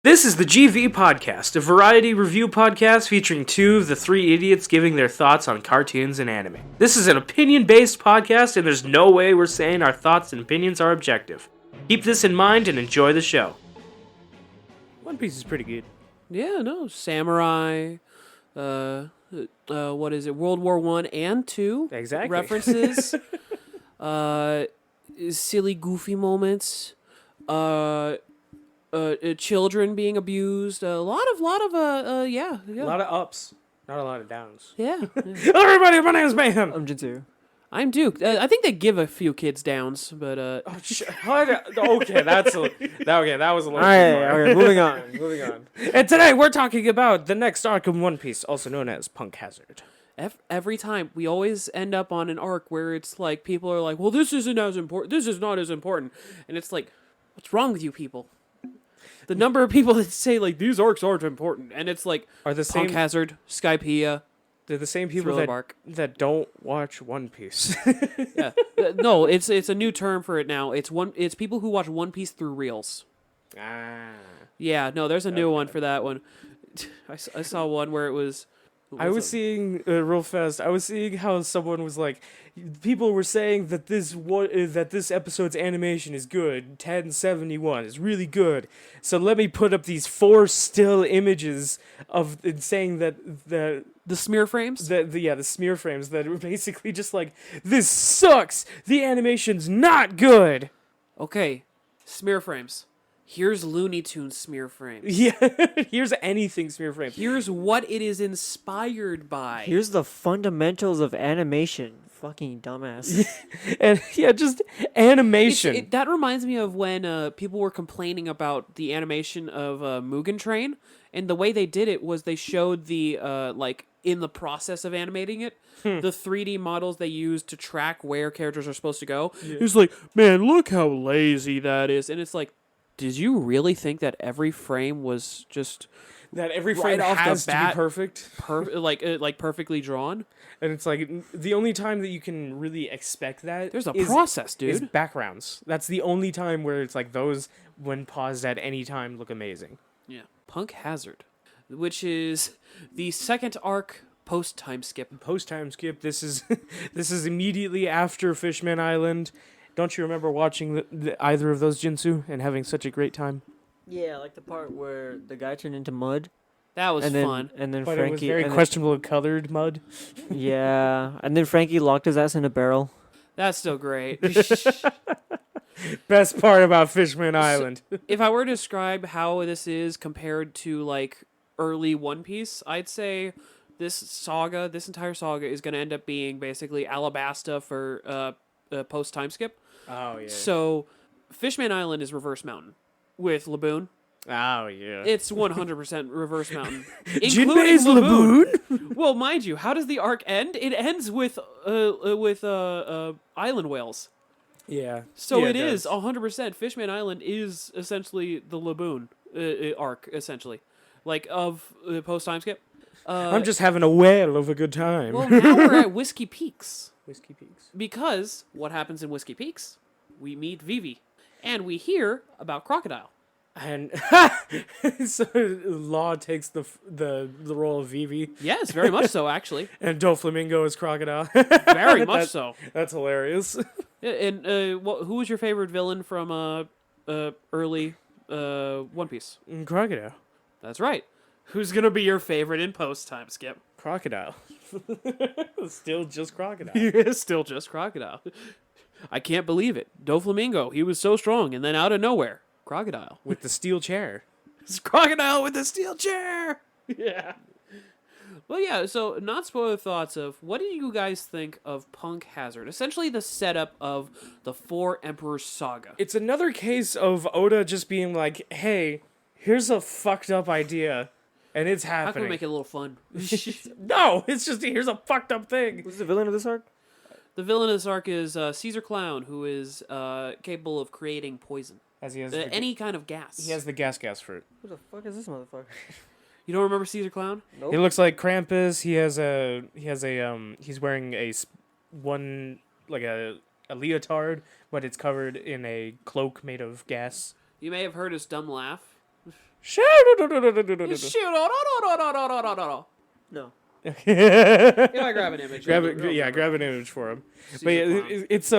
This is the GV Podcast, a variety review podcast featuring two of the three idiots giving their thoughts on cartoons and anime. This is an opinion-based podcast, and there's no way we're saying our thoughts and opinions are objective. Keep this in mind and enjoy the show. One Piece is pretty good. Yeah, no, samurai, what is it, World War I and II. Exactly. References, silly, goofy moments, children being abused, a lot of, yeah. A lot of ups, not a lot of downs. Yeah. Hello everybody, my name's Mayhem. I'm Jinsu. I'm Duke. I think they give a few kids downs, but Okay, that was a little Alright, moving on. And today we're talking about the next arc of One Piece, also known as Punk Hazard. every time we always end up on an arc where it's like people are like, well, this isn't as important, this is not as important, and it's like, what's wrong with you people? The number of people that say like these arcs aren't important, and it's like Are the Punk same? Hazard, Skypiea. They're the same people Thriller Bark. that don't watch One Piece. Yeah, no, it's a new term for it now. It's people who watch One Piece through reels. Ah. Yeah, no, there's a new one for that one. I saw one where it was. I was seeing real fast. I was seeing how someone was like, people were saying that this episode's animation is good. 1071 is really good. So let me put up these 4 still images of saying that the smear frames. the smear frames that were basically just like, this sucks. The animation's not good. Okay, smear frames. Here's Looney Tunes smear frames. Yeah, here's anything smear frame. Here's what it is inspired by. Here's the fundamentals of animation. Fucking dumbass. And yeah, just animation. That reminds me of when people were complaining about the animation of Mugen Train, and the way they did it was they showed the like in the process of animating it, the 3D models they used to track where characters are supposed to go. Yeah. It's like, man, look how lazy that is, and it's like, did you really think that every frame was just that every right frame off has the to bat, be perfect? Like perfectly drawn? And it's like, the only time that you can really expect that There's a process, dude. is backgrounds. That's the only time where it's like those, when paused at any time, look amazing. Yeah. Punk Hazard, which is the second arc post time skip. Post time skip. This is this is immediately after Fishman Island. Don't you remember watching either of those, Jinsu, and having such a great time? Yeah, like the part where the guy turned into mud. That was fun. And then But Frankie. it was very questionable colored mud. Yeah, and then Frankie locked his ass in a barrel. That's still great. Best part about Fishman Island. If I were to describe how this is compared to like early One Piece, I'd say this entire saga is going to end up being basically Alabasta for post time skip. Oh yeah. So Fishman Island is Reverse Mountain with Laboon. Oh yeah. It's 100% Reverse Mountain. Jinbei's Laboon? Well, mind you, how does the arc end? It ends with island whales. Yeah. So yeah, it is does. 100%. Fishman Island is essentially the Laboon arc, essentially, like of post time skip. I'm just having a whale of a good time. Well, now we're at Whiskey Peaks. Whiskey Peaks. Because what happens in Whiskey Peaks? We meet Vivi, and we hear about Crocodile. And so Law takes the role of Vivi. Yes, very much so, actually. And Doflamingo is Crocodile. Very much so. That's hilarious. And who was your favorite villain from early One Piece? Crocodile. That's right. Who's gonna be your favorite in post time skip? Crocodile. Still just Crocodile. He is still just Crocodile. I can't believe it. Doflamingo, he was so strong, and then out of nowhere, Crocodile. With the steel chair. It's Crocodile with the steel chair! Yeah. Well, yeah, so not spoiler thoughts of what do you guys think of Punk Hazard? Essentially the setup of the Four Emperors saga. It's another case of Oda just being like, hey, here's a fucked up idea, and it's happening. How can we make it a little fun? No, it's just, here's a fucked up thing. Who's the villain of this arc? The villain of this arc is Caesar Clown, who is capable of creating poison. As he has any kind of gas. He has the gas fruit. Who the fuck is this motherfucker? You don't remember Caesar Clown? Nope. He looks like Krampus. He's wearing a leotard, but it's covered in a cloak made of gas. You may have heard his dumb laugh. Shoot! No. If I grab an image, grab an image for him. But yeah, it's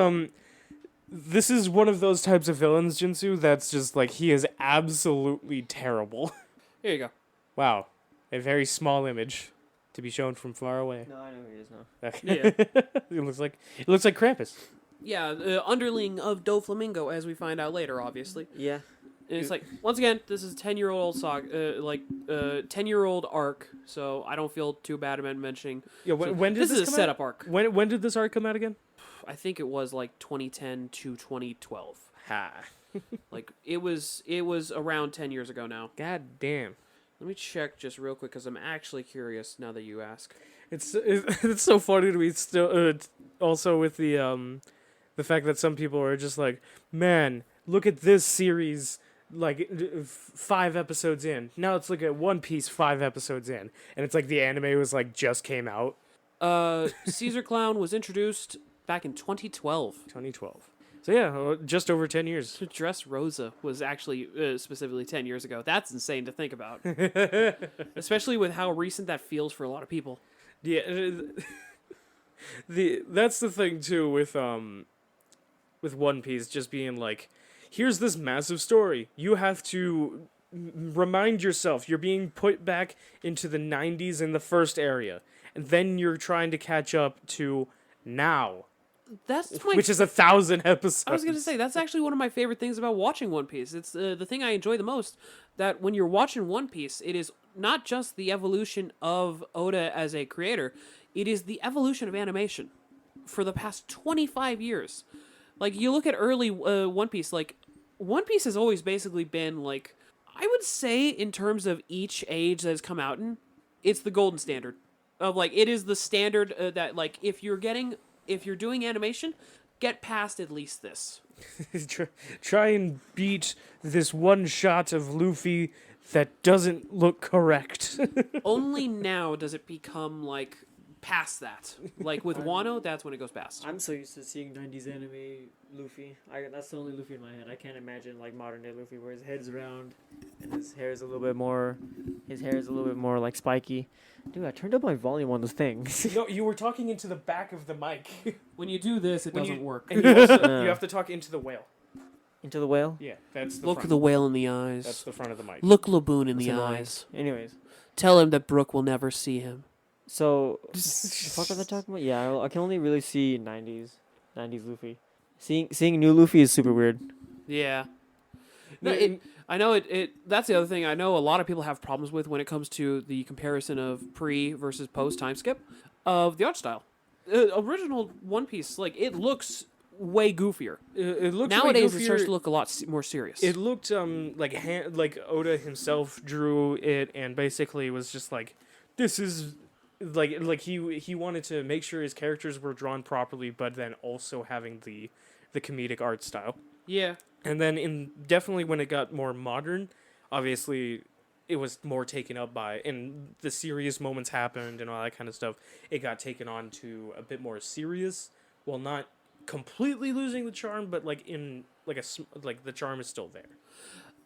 this is one of those types of villains, Jinsu, that's just like he is absolutely terrible. Here you go. Wow, a very small image to be shown from far away. No, I know who he is now. Okay. Yeah. it looks like Krampus. Yeah, underling of Doflamingo, as we find out later, obviously. Yeah. And it's like, once again, this is 10-year-old saga, 10-year-old arc, so I don't feel too bad about mentioning. Yeah, when did this this is a come setup out? arc. When did this arc come out again? I think it was like 2010 to 2012. Ha. Like it was around 10 years ago now. God damn. Let me check just real quick because I'm actually curious now that you ask. It's so funny to me still. Also with the fact that some people are just like, man, look at this series. Like 5 episodes in. Now let's look at One Piece 5 episodes in, and it's like the anime was like just came out. Caesar Clown was introduced back in 2012. 2012. So yeah, just over 10 years. Dress Rosa was actually specifically 10 years ago. That's insane to think about, especially with how recent that feels for a lot of people. Yeah, that's the thing too with One Piece just being like, here's this massive story. You have to remind yourself you're being put back into the 90s in the first area, and then you're trying to catch up to now. Which is 1,000 episodes. I was going to say, that's actually one of my favorite things about watching One Piece. It's the thing I enjoy the most, that when you're watching One Piece, it is not just the evolution of Oda as a creator, it is the evolution of animation for the past 25 years. Like, you look at early One Piece, like, One Piece has always basically been, like, I would say in terms of each age that has come out in, it's the golden standard. Of, like, it is the standard that, like, if you're doing animation, get past at least this. Try and beat this one shot of Luffy that doesn't look correct. Only now does it become, like, past that. Like, with Wano, that's when it goes past. I'm so used to seeing 90s anime Luffy. That's the only Luffy in my head. I can't imagine, like, modern day Luffy where his head's round and his hair is a little bit more like spiky. Dude, I turned up my volume on this thing. No, you were talking into the back of the mic. When you do this, it doesn't work. And you also you have to talk into the whale. Into the whale? Yeah, that's the Look front. the whale in the eyes. That's the front of the mic. Look Laboon in That's the annoying. eyes. Anyways. Tell him that Brooke will never see him. So, the fuck was I talking about? Yeah, I can only really see 90s Luffy. Seeing new Luffy is super weird. Yeah. No, I know that's the other thing I know a lot of people have problems with when it comes to the comparison of pre versus post time skip of the art style. Original One Piece, like, it looks way goofier. It looks nowadays way goofier. it starts to look a lot more serious. It looked like Oda himself drew it and basically was just like, this is like he wanted to make sure his characters were drawn properly, but then also having the comedic art style. Yeah. And then definitely when it got more modern, obviously it was more taken up by, and the serious moments happened and all that kind of stuff. It got taken on to a bit more serious, while not completely losing the charm, but like the charm is still there.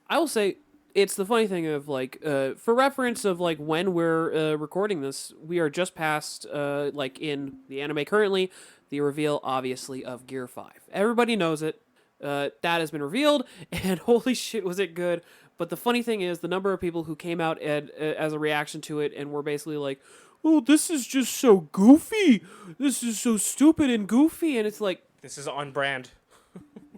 I will say it's the funny thing of, like, for reference of, like, when we're recording this, we are just past, like, in the anime currently, the reveal, obviously, of Gear 5. Everybody knows it. That has been revealed, and holy shit, was it good. But the funny thing is, the number of people who came out as a reaction to it and were basically like, oh, this is just so goofy. This is so stupid and goofy. And it's like, This is on brand.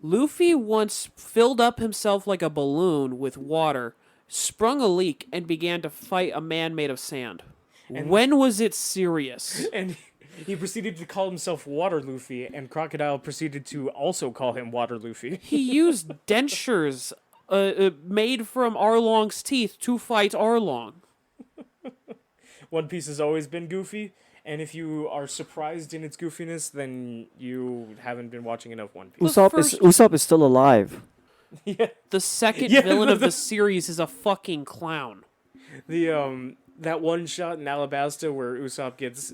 Luffy once filled up himself like a balloon with water, sprung a leak, and began to fight a man made of sand. And when was it serious? And he proceeded to call himself Water Luffy, and Crocodile proceeded to also call him Water Luffy. He used dentures made from Arlong's teeth to fight Arlong. One Piece has always been goofy, and if you are surprised in its goofiness, then you haven't been watching enough One Piece. Usopp is still alive. Yeah. The second Yeah, villain of the series is a fucking clown. That one shot in Alabasta where Usopp gets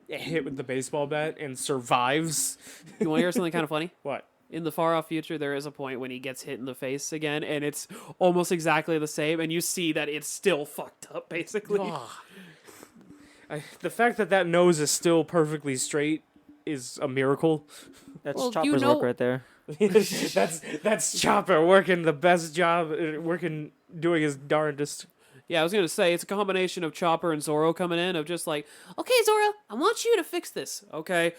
hit with the baseball bat and survives. You want to hear something kind of funny? What? In the far off future, there is a point when he gets hit in the face again, and it's almost exactly the same, and you see that it's still fucked up, basically. The fact that nose is still perfectly straight is a miracle. That's Well, Chopper's work right there. That's Chopper working the best job, doing his darndest. Yeah, I was gonna say it's a combination of Chopper and Zoro coming in of just like, okay, Zoro, I want you to fix this. Okay.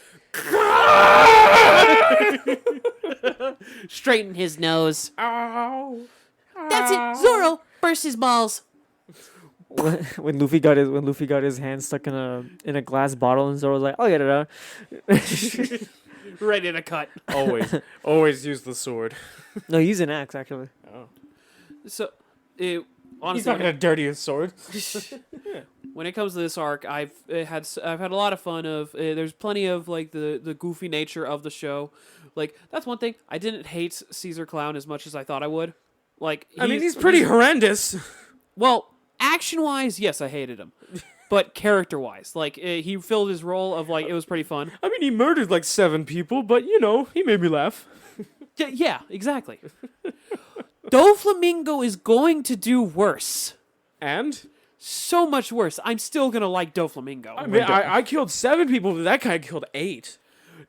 Straighten his nose. Ow. That's it. Zoro, burst his balls. When Luffy got his hand stuck in a glass bottle, and Zoro was like, "I'll get it out." Ready to cut. Always use the sword. No, use an axe actually. Oh. So, He's honestly, not gonna dirty his sword. when it comes to this arc, I've had a lot of fun. There's plenty of like the goofy nature of the show. Like that's one thing. I didn't hate Caesar Clown as much as I thought I would. Like he's pretty horrendous. Well, action-wise, yes, I hated him. But character-wise, like, he filled his role of, like, it was pretty fun. I mean, he murdered, like, 7 people, but, he made me laugh. Yeah, exactly. Doflamingo is going to do worse. And? So much worse. I'm still gonna like Doflamingo. I mean, I killed 7 people, but that guy killed 8.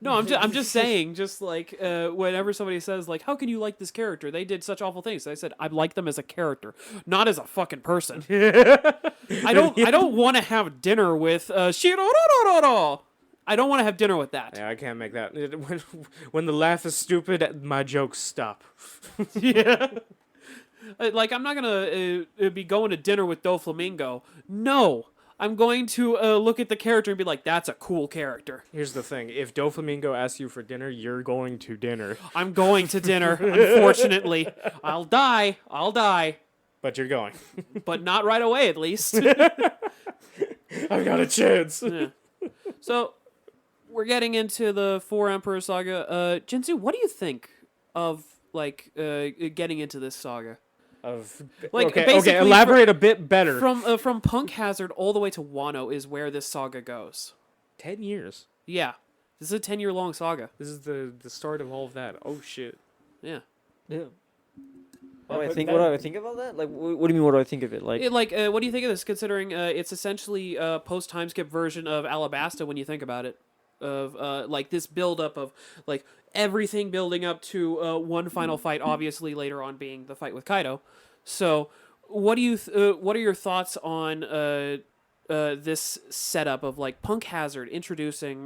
No, I'm just saying, just like whenever somebody says like, "How can you like this character? They did such awful things." I said, "I like them as a character, not as a fucking person." I don't want to have dinner with Shirorororo. I don't want to have dinner with that. Yeah, I can't make that. When the laugh is stupid, my jokes stop. Yeah. Like I'm not gonna be going to dinner with Doflamingo. No. I'm going to look at the character and be like, that's a cool character. Here's the thing. If Doflamingo asks you for dinner, you're going to dinner. I'm going to dinner, unfortunately. I'll die. But you're going. But not right away, at least. I've got a chance. Yeah. So, we're getting into the Four Emperor Saga. Jinsu, what do you think of, like, getting into this saga? Okay, elaborate a bit better. From Punk Hazard all the way to Wano is where this saga goes. 10 years. Yeah. This is a 10-year-long saga. This is the start of all of that. Oh, shit. Yeah. Yeah. What do I think about that? Like, what do you mean? What do I think of it? Like, what do you think of this? Considering it's essentially a post time skip version of Alabasta when you think about it, of like this build up of like everything building up to one final fight. Obviously, later on being the fight with Kaido. So, what do you? What are your thoughts on this setup of like Punk Hazard introducing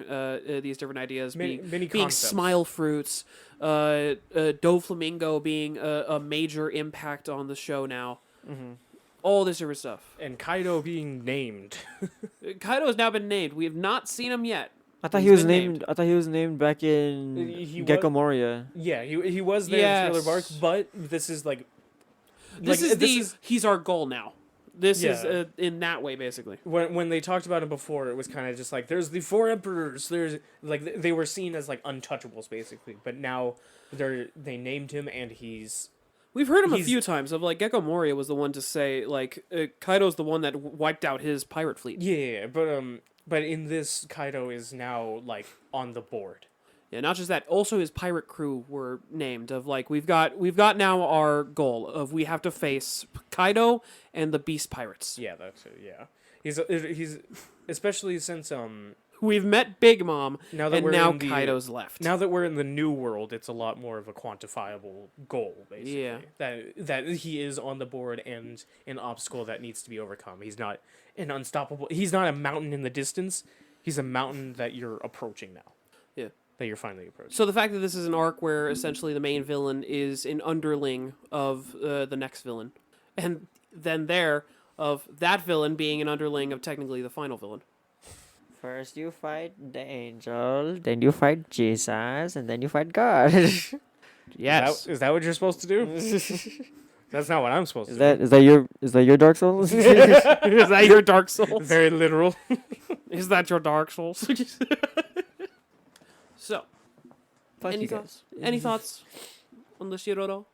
these different ideas, being Smile Fruits, Doflamingo being a major impact on the show now, all this different stuff, and Kaido being named. Kaido has now been named. We have not seen him yet. I thought he was named. I thought he was named back in Gecko Moria. Yeah, he was there in Thriller Bark, but this is like. He's our goal now. This is in that way, basically. When they talked about it before, it was kind of just like, there's the 4 emperors. There's like they were seen as like untouchables, basically. But now they named him, and he's. We've heard him a few times. Of like Gecko Moria was the one to say like Kaido's the one that wiped out his pirate fleet. Yeah, but in this, Kaido is now like on the board. Yeah, not just that. Also, his pirate crew were named. Of like we've got now our goal of we have to face Kaido and the Beast Pirates. Yeah, that's it. Yeah, he's especially since we've met Big Mom now that Kaido's left. Now that we're in the new world, it's a lot more of a quantifiable goal, basically. Yeah, that he is on the board and an obstacle that needs to be overcome. He's not an unstoppable. He's not a mountain in the distance. He's a mountain that you're approaching now. Yeah. That you're finally approaching. So the fact that this is an arc where essentially the main villain is an underling of the next villain, and then of that villain being an underling of technically the final villain. First you fight the angel, then you fight Jesus, and then you fight God. Yes. Is that what you're supposed to do? That's not what I'm supposed to do. Is that your Dark Souls? Is that your Dark Souls? Very literal. Is that your Dark Souls? So, any thoughts on the Shiroro?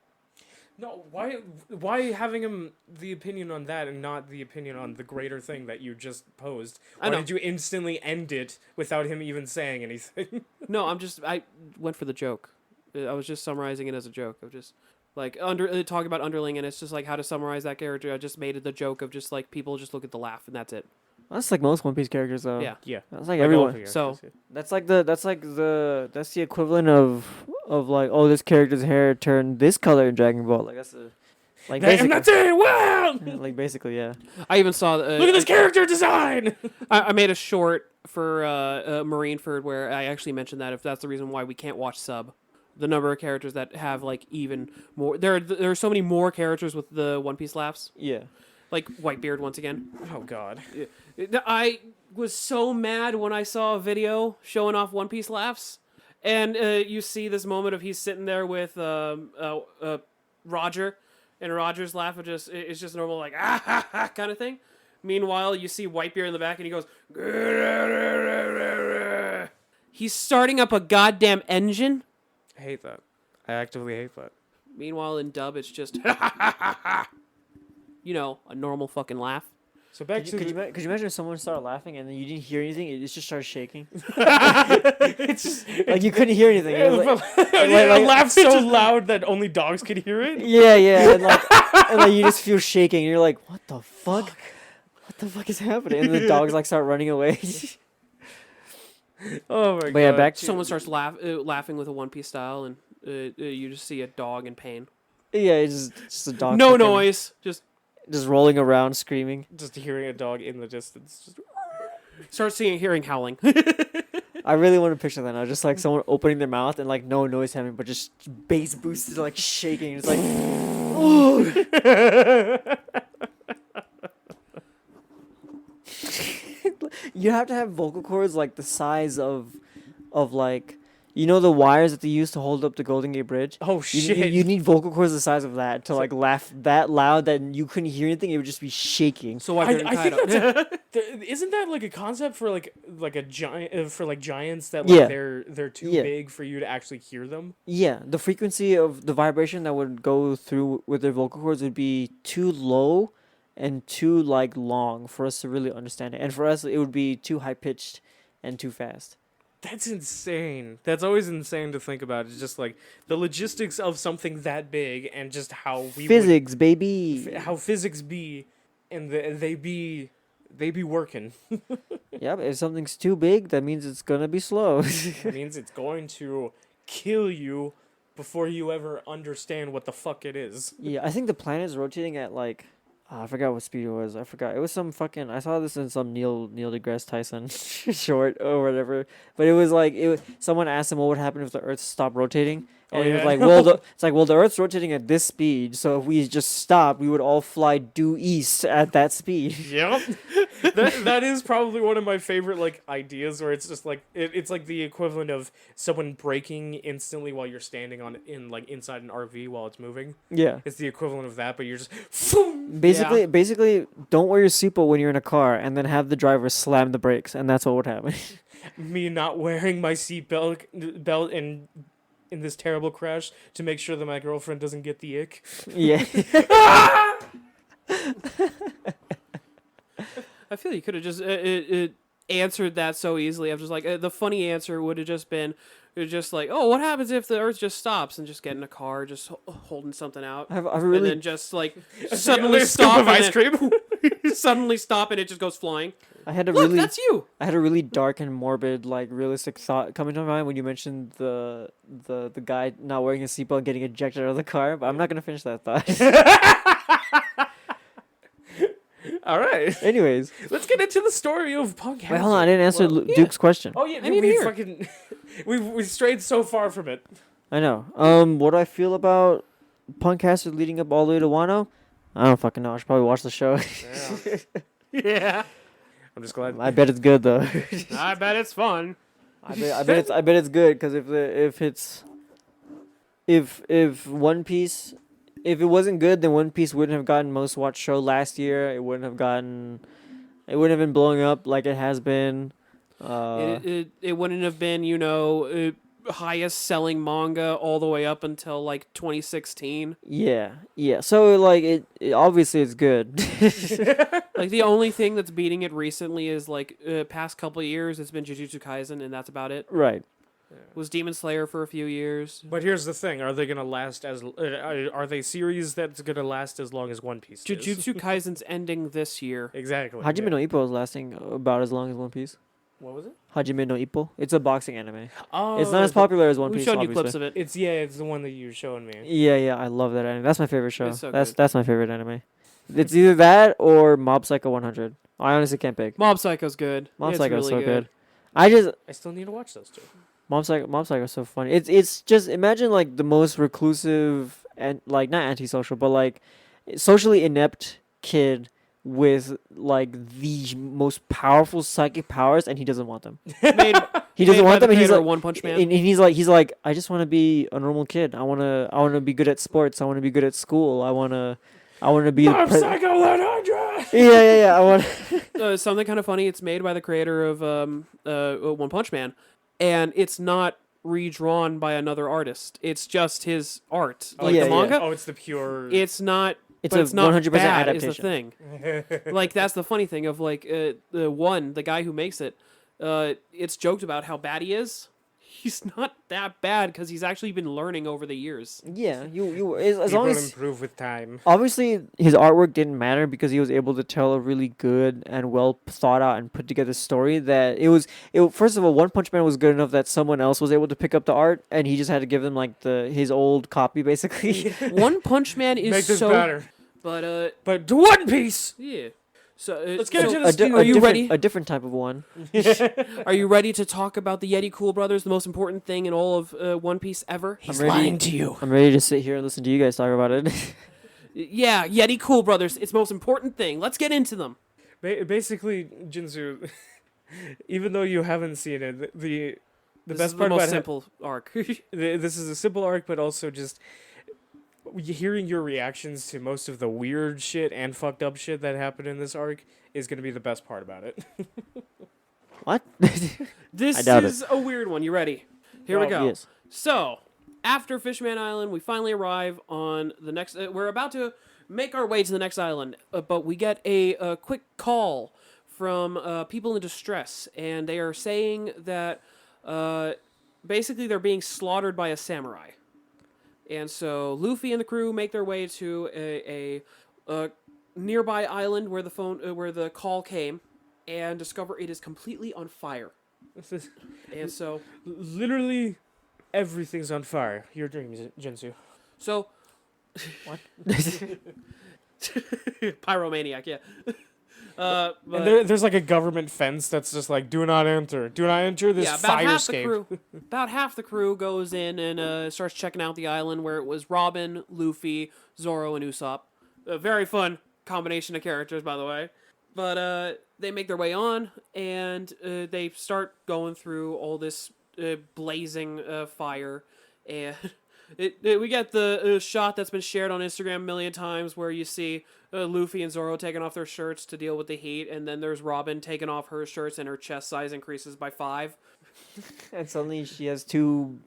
No, why having him the opinion on that and not the opinion on the greater thing that you just posed? Why did you instantly end it without him even saying anything? No, I went for the joke. I was just summarizing it as a joke of just like talking about underling, and it's just like how to summarize that character. I just made it the joke of just like people just look at the laugh and that's it. That's like most One Piece characters, though. Yeah. Yeah. That's like everyone. all So- That's the equivalent of like, oh, this character's hair turned this color in Dragon Ball. Like that's the like I'm not saying wow. like basically, yeah. I even saw. Look at this character design. I made a short for Marineford where I actually mentioned that if that's the reason why we can't watch sub, the number of characters that have like even more. There are so many more characters with the One Piece laughs. Yeah. Like Whitebeard once again. Oh God. I was so mad when I saw a video showing off One Piece laughs, and you see this moment of he's sitting there with Roger, and Roger's laugh is just normal like ah ha ha kind of thing. Meanwhile, you see Whitebeard in the back, and he goes. He's starting up a goddamn engine. I hate that. I actively hate that. Meanwhile, in dub, it's just you know, a normal fucking laugh. So back Could you imagine if someone started laughing and then you didn't hear anything? It just started shaking. it's Like you couldn't hear anything. It was like, a laugh so loud that only dogs could hear it. yeah, and like you just feel shaking. And you're like, what the fuck? What the fuck is happening? And the dogs like start running away. Oh my God. But yeah, back to Someone starts laughing with a One Piece style, and you just see a dog in pain. yeah, it's just a dog. No fucking- noise, just rolling around screaming. Just hearing a dog in the distance. Just... start hearing howling. I really want to picture that now. Just like someone opening their mouth and like no noise happening, but just bass boosted, like shaking. It's like, you have to have vocal cords like the size of like, you know, the wires that they use to hold up the Golden Gate Bridge. Oh You, shit. you need vocal cords the size of that to like laugh that loud that you couldn't hear anything. It would just be shaking. So I think isn't that like a concept for like a giant for like giants that like Yeah. they're too Yeah. big for you to actually hear them? Yeah, the frequency of the vibration that would go through with their vocal cords would be too low and too like long for us to really understand it. And for us, it would be too high pitched and too fast. That's insane. That's always insane to think about. It's just like the logistics of something that big and just how we Physics, baby. how physics be, and they be working. Yeah, but if something's too big, that means it's gonna be slow. It means it's going to kill you before you ever understand what the fuck it is. Yeah, I think the planet is rotating at like, I forgot what speed it was. I forgot. It was some fucking. I saw this in some Neil deGrasse Tyson short or whatever. But it was like someone asked him what would happen if the Earth stopped rotating, and Oh, he was yeah? like, well, the Earth's rotating at this speed, so if we just stop, we would all fly due east at that speed. Yep. that is probably one of my favorite like ideas where it's just like it's like the equivalent of someone braking instantly while you're standing inside an RV while it's moving. Yeah. It's the equivalent of that, but you're just Basically, don't wear your seatbelt when you're in a car, and then have the driver slam the brakes, and that's what would happen. me not wearing my seatbelt and in this terrible crash to make sure that my girlfriend doesn't get the ick. Yeah. I feel you could have just answered that so easily. I'm just like the funny answer would have just been just like, oh, what happens if the Earth just stops, and just get in a car, just holding something out, I've and really then just like suddenly A scoop stop of ice cream. suddenly stop and it just goes flying. I had a Look, really that's you. I had a really dark and morbid, like realistic thought coming to mind when you mentioned the guy not wearing a seatbelt and getting ejected out of the car. But I'm not gonna finish that thought. All right. Anyways, Let's get into the story of Punk. wait, hold on. I didn't answer yeah. Duke's question. Oh yeah, I need to we hear. fucking we strayed so far from it. I know. What do I feel about Punkcasters leading up all the way to Wano? I don't fucking know. I should probably watch the show. Yeah. I'm just glad. I bet it's good though. I bet it's fun. I bet it's good because if One Piece, if it wasn't good, then One Piece wouldn't have gotten most watched show last year. It wouldn't have been blowing up like it has been. It wouldn't have been, highest selling manga all the way up until like 2016. Yeah. So like it obviously it's good. Like the only thing that's beating it recently is like past couple of years it's been Jujutsu Kaisen, and that's about it. Right. Was Demon Slayer for a few years. But here's the thing: are they gonna last as? Are they series that's gonna last as long as One Piece? Is? Jujutsu Kaisen's ending this year. Exactly. Hajime no Ippo is lasting about as long as One Piece. What was it? Hajime no Ippo. It's a boxing anime. Oh, It's not as popular as One We've Piece. shown you obviously. clips of it. It's the one that you were showing me. Yeah, I love that anime. That's my favorite show. It's so that's good. that's my favorite anime. It's either that or Mob Psycho 100. I honestly can't pick. Mob Psycho's good. Mob It's Psycho's really so good. I still need to watch those two. Mob Psycho is so funny. It's just imagine like the most reclusive and like not antisocial, but like socially inept kid with like the most powerful psychic powers, and he doesn't want them. He doesn't want them, and he's like One Punch Man. and he's like I just want to be a normal kid. I want to be good at sports. I want to be good at school. I want to be Mob Psycho 100. Yeah. I want. Something kind of funny. It's made by the creator of One Punch Man, and it's not redrawn by another artist. It's just his art, like yeah, the manga. Oh, it's the pure. It's not. It's but a it's not 100% bad, adaptation. is the thing. Like that's the funny thing of like the guy who makes it. It's joked about how bad he is. He's not that bad because he's actually been learning over the years. Yeah, you as People long as improve with time. obviously his artwork didn't matter because he was able to tell a really good and well thought out and put together story that first of all, One Punch Man was good enough that someone else was able to pick up the art and he just had to give them like his old copy basically. One Punch Man is Make this so better. but to One Piece. yeah. So Let's get so into the stew. Are you ready? A different type of one. Are you ready to talk about the Yeti Cool Brothers, the most important thing in all of One Piece ever? He's I'm ready. lying to you. I'm ready to sit here and listen to you guys talk about it. Yeah, Yeti Cool Brothers. It's the most important thing. Let's get into them. Basically, Jinzu, even though you haven't seen it, the This best is part the most about simple arc. this is a simple arc, but also just hearing your reactions to most of the weird shit and fucked up shit that happened in this arc is going to be the best part about it. What? This I doubt is a weird one. You ready? Here we go. Yes. So, after Fishman Island, we finally arrive on the next. We're about to make our way to the next island, but we get a quick call from people in distress, and they are saying that basically they're being slaughtered by a samurai. And so Luffy and the crew make their way to a nearby island where the call came, and discover it is completely on fire. And so Literally everything's on fire. Your dreams, Jinsu. So, What? pyromaniac, yeah. And But, there's like a government fence that's just like, do not enter this yeah, fire escape. About half the crew goes in and starts checking out the island where it was Robin, Luffy, Zoro, and Usopp. A very fun combination of characters, by the way. But they make their way on, and they start going through all this blazing fire, and we get the shot that's been shared on Instagram a million times where you see Luffy and Zoro taking off their shirts to deal with the heat, and then there's Robin taking off her shirts and her chest size increases by 5. And suddenly she has two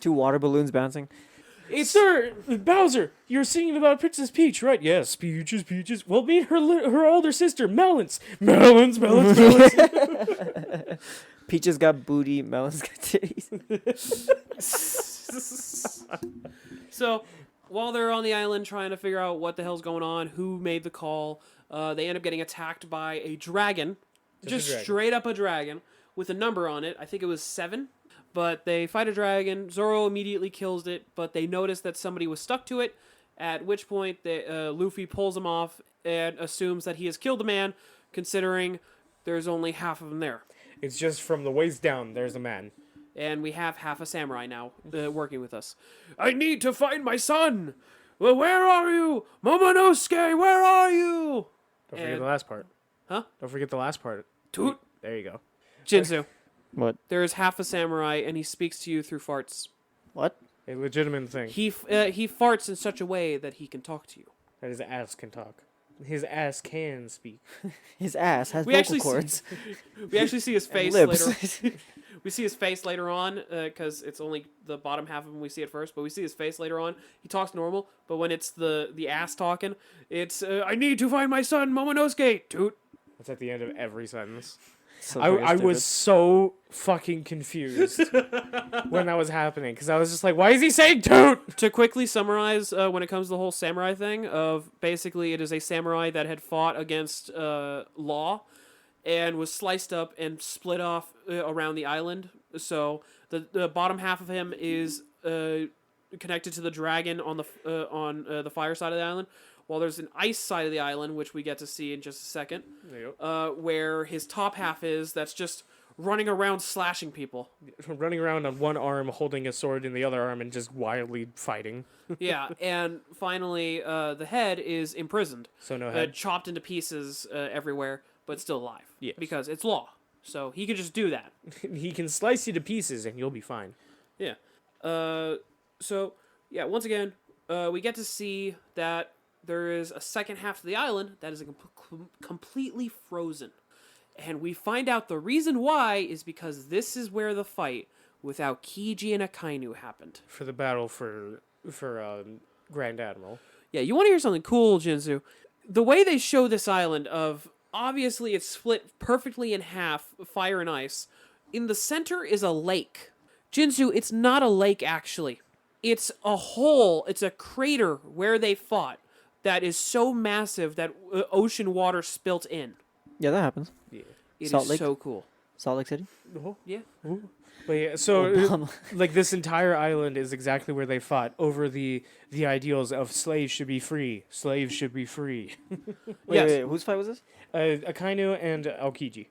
water balloons bouncing. Sir, Bowser, you're singing about Princess Peach, right? Yes, Peaches. Well, meet her older sister, Melons. Melons. Peaches got booty, Melon's got titties. So, while they're on the island trying to figure out what the hell's going on, who made the call, they end up getting attacked by a dragon. Just a dragon. straight up a dragon with a number on it. I think it was 7. But they fight a dragon. Zoro immediately kills it, but they notice that somebody was stuck to it, at which point Luffy pulls him off and assumes that he has killed the man, considering there's only half of him there. It's just from the waist down, there's a man. And we have half a samurai now working with us. I need to find my son! Well, where are you? Momonosuke, where are you? Don't forget the last part. Huh? Don't forget the last part. Toot. There you go. Jinzu, What? there is half a samurai, and he speaks to you through farts. What? A legitimate thing. He farts in such a way that he can talk to you. That his ass can talk. His ass can speak. His ass has We vocal actually cords. We actually see his face lips. later. We see his face later on because it's only the bottom half of him we see at first. But we see his face later on. He talks normal, but when it's the ass talking, it's I need to find my son Momonosuke. Toot. That's at the end of every sentence. So I fucking was stupid. so fucking confused when that was happening because I was just like, why is he saying toot? To quickly summarize, when it comes to the whole samurai thing, of basically it is a samurai that had fought against Law and was sliced up and split off around the island. So the bottom half of him is connected to the dragon on the fire side of the island, while there's an ice side of the island, which we get to see in just a second, where his top half is that's just running around slashing people. Running around on one arm, holding a sword in the other arm, and just wildly fighting. Yeah, and finally, the head is imprisoned. So no head. Chopped into pieces everywhere, but still alive. Yes. Because it's Law. So he can just do that. He can slice you to pieces, and you'll be fine. Yeah. So, yeah, once again, we get to see that there is a second half of the island that is completely frozen. And we find out the reason why is because this is where the fight with Aokiji and Akainu happened. For the battle for Grand Admiral. Yeah, you want to hear something cool, Jinzu? The way they show this island of, obviously it's split perfectly in half, fire and ice. In the center is a lake. Jinzu, it's not a lake, actually. It's a hole, it's a crater where they fought that is so massive that ocean water spilt in. Yeah, that happens. Yeah. It Salt is Lake? so cool. Salt Lake City. Yeah. But yeah, so Obama. like this entire island is exactly where they fought over the ideals of slaves should be free. Slaves should be free. Wait, whose fight was this? Akainu and Aokiji.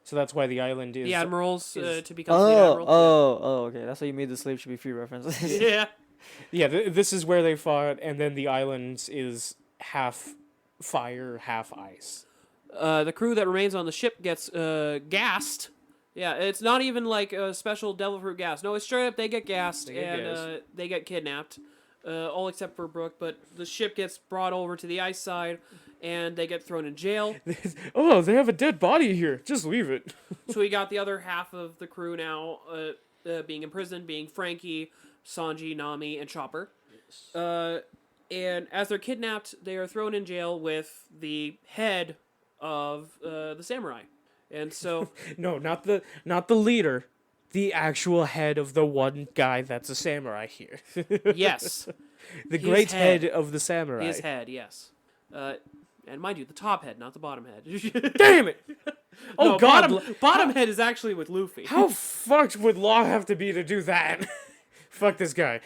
So that's why the island is. The admirals is- to become fleet admiral. Okay. That's why you made the slave should be free reference. Yeah. Yeah, this is where they fought, and then the island is half fire, half ice. The crew that remains on the ship gets gassed. Yeah, it's not even like a special devil fruit gas. No, it's straight up they get gassed They get and gassed. they get kidnapped. All except for Brooke, but the ship gets brought over to the ice side and they get thrown in jail. Oh, they have a dead body here. Just leave it. So we got the other half of the crew now being imprisoned, being Frankie, Sanji, Nami, and Chopper. And as they're kidnapped, they are thrown in jail with the head of the samurai. And so No, not the leader. The actual head of the one guy that's a samurai here. yes, The His great head. head of the samurai. his head, yes. And mind you, the top head, not the bottom head. Damn it! Oh No, God! bottom head is actually with Luffy. How fucked would Law have to be to do that? Fuck this guy.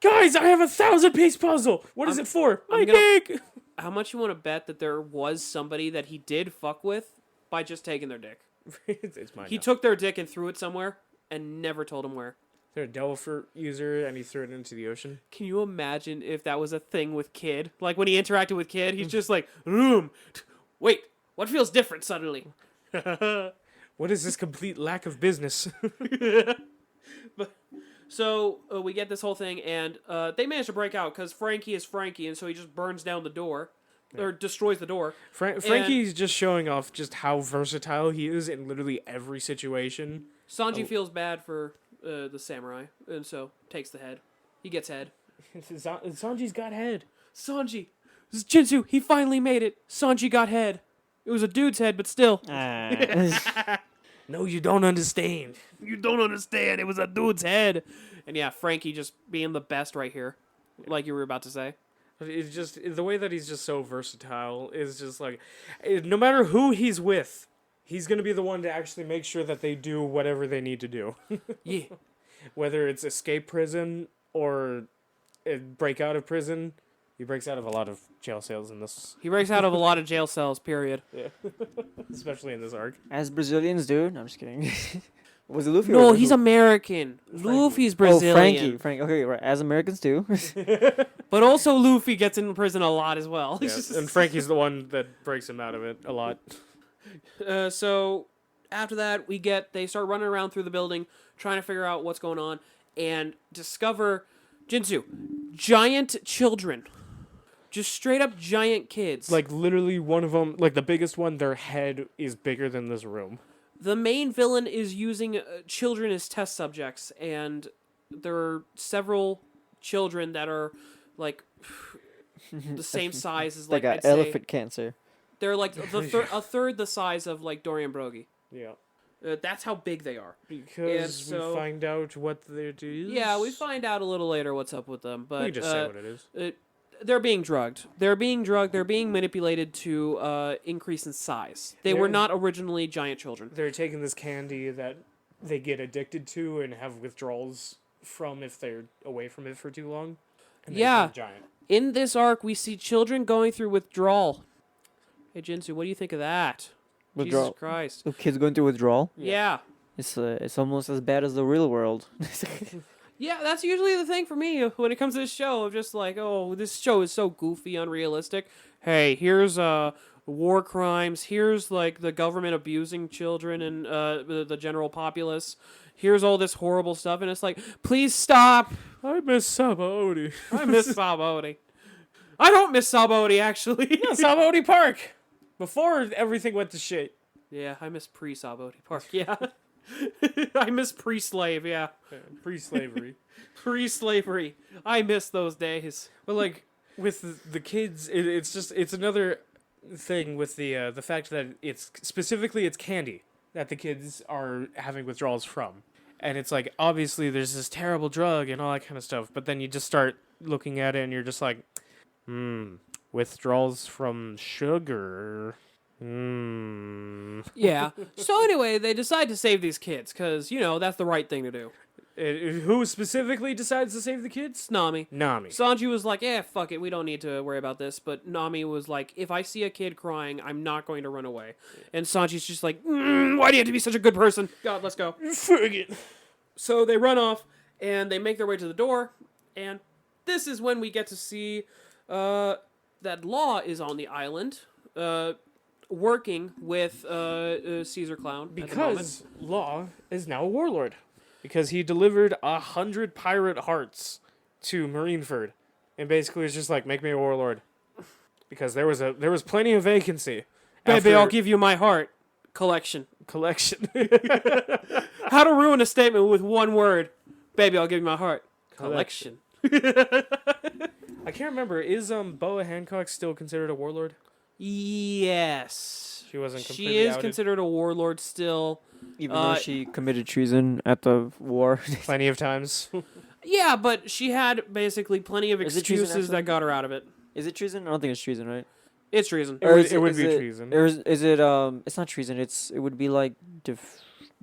Guys, I have a 1,000-piece puzzle. What is it for? My dick. How much you want to bet that there was somebody that he did fuck with by just taking their dick? It's mine. He now. took their dick and threw it somewhere and never told him where. They're a devil fruit user, and he threw it into the ocean. Can you imagine if that was a thing with Kid? Like when he interacted with Kid, he's just like, wait, what feels different suddenly? What is this complete lack of business? So we get this whole thing, and they manage to break out because Frankie is Frankie, and so he just burns down the door, or destroys the door. Frankie's just showing off just how versatile he is in literally every situation. Sanji feels bad for the samurai, and so takes the head. He gets head. Sanji's got head. Sanji! Jinzu, he finally made it! Sanji got head! It was a dude's head, but still. No, you don't understand. You don't understand, it was a dude's head! And yeah, Frankie just being the best right here, like you were about to say. It's just the way that he's just so versatile is just like, no matter who he's with, he's gonna be the one to actually make sure that they do whatever they need to do. Yeah. Whether it's escape prison or break out of prison, he breaks out of a lot of jail cells in this, He breaks out of a lot of jail cells, period. especially in this arc. As Brazilians do. No, I'm just kidding. Was it Luffy? No, or he's who? American. Luffy's Brazilian. Oh, Frankie. Okay, right. As Americans do. But also Luffy gets in prison a lot as well. Yeah, and Frankie's the one that breaks him out of it a lot. So after that, they start running around through the building, trying to figure out what's going on, and discover Jinzu, giant children, just straight up giant kids. Like literally one of them, like the biggest one, their head is bigger than this room. The main villain is using children as test subjects, and there are several children that are like the same size as They like got I'd say- elephant cancer. They're like a third the size of like Dorian Broggie. Yeah. That's how big they are. Because we find out what it is. Yeah, we find out a little later what's up with them. But we can just say what it is. They're being drugged. They're being manipulated to increase in size. They were not originally giant children. They're taking this candy that they get addicted to and have withdrawals from if they're away from it for too long. And they turn giant. In this arc, we see children going through withdrawal. Hey, Jinsu, what do you think of that? Withdrawal. Jesus Christ. So kids going through withdrawal? Yeah. It's almost as bad as the real world. Yeah, that's usually the thing for me when it comes to this show. Of just like, oh, this show is so goofy, unrealistic. Hey, here's war crimes. Here's like the government abusing children and the general populace. Here's all this horrible stuff, and it's like, please stop. I miss Sabaody. I miss Sabaody. I don't miss Sabaody, actually. Yeah, Sabaody Park. Before everything went to shit. Yeah, I miss pre-Sabaody Park. Yeah. I miss pre-slave, yeah. Pre-slavery. Pre-slavery. I miss those days. But like with the kids, it's another thing with the fact that it's candy that the kids are having withdrawals from, and it's like obviously there's this terrible drug and all that kind of stuff. But then you just start looking at it and you're just like, withdrawals from sugar. Yeah. So anyway, they decide to save these kids because, that's the right thing to do. Who specifically decides to save the kids? Nami. Sanji was like, fuck it, we don't need to worry about this. But Nami was like, if I see a kid crying, I'm not going to run away. And Sanji's just like, why do you have to be such a good person? God, let's go. Fuck it. So they run off, and they make their way to the door, and this is when we get to see that Law is on the island, working with Caesar Clown. Because Law is now a warlord. Because he delivered 100 pirate hearts to Marineford. And basically it's just like, make me a warlord. Because there was plenty of vacancy. Baby, I'll give you my heart. Collection. How to ruin a statement with one word. Baby, I'll give you my heart. Collection. I can't remember. Is Boa Hancock still considered a warlord? Yes. She wasn't completely She is outed? considered a warlord still. Even though she committed treason at the war. Plenty of times. Yeah, but she had basically plenty of Is it treason, excuses that actually? got her out of it. Is it treason? I don't think it's treason, right? It's treason. It would be treason. Or is it it's not treason, it would be like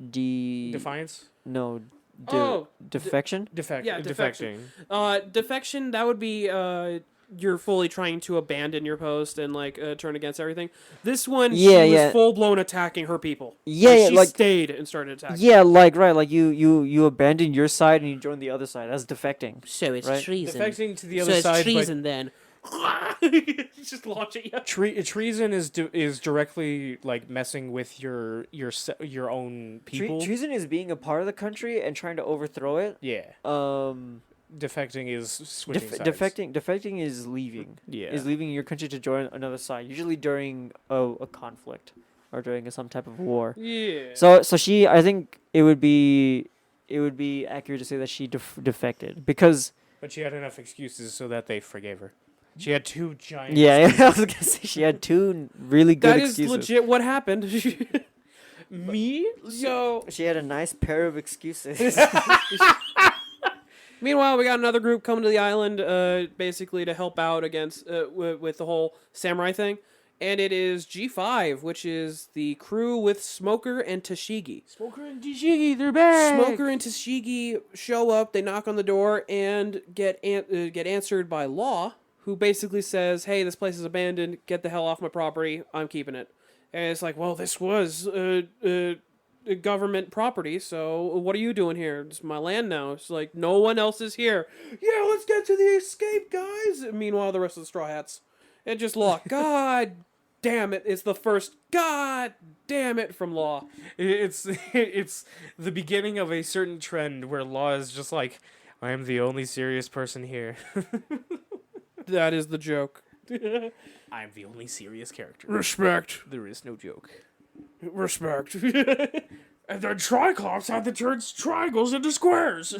Defiance? No. Defection? Yeah, defecting. Defection, that would be you're fully trying to abandon your post and like turn against everything. This one, she was full blown attacking her people. Yeah, she stayed and started attacking. Yeah, like right, like you abandon your side and you join the other side. That's defecting. So it's right? treason. Defecting to the other side. So it's treason then. Just launch it. Yeah. Treason is directly like messing with your own people. Treason is being a part of the country and trying to overthrow it. Yeah. Defecting is switching sides. Defecting is leaving. Yeah. Is leaving your country to join another side. Usually during a conflict or during some type of war. Yeah. So she, I think it would be accurate to say that she defected because. But she had enough excuses so that they forgave her. She had two giant. Yeah, I was gonna say she had two really good excuses. That is legit what happened. Me? So she had a nice pair of excuses. Meanwhile, we got another group coming to the island, basically to help out against with the whole samurai thing, and it is G5, which is the crew with Smoker and Tashigi. Smoker and Tashigi, they're back. Smoker and Tashigi show up. They knock on the door and get answered by Law, who basically says, "Hey, this place is abandoned. Get the hell off my property. I'm keeping it." And it's like, well, this was government property, so what are you doing here? It's my land now. It's like, no one else is here. Yeah, let's get to the escape, guys. And meanwhile, the rest of the Straw Hats. And just Law. God damn it. It's the first God damn it from Law. It's the beginning of a certain trend where Law is just like, I am the only serious person here. That is the joke. I am the only serious character. Respect. There is no joke. Respect. And then Triclops had to turn triangles into squares.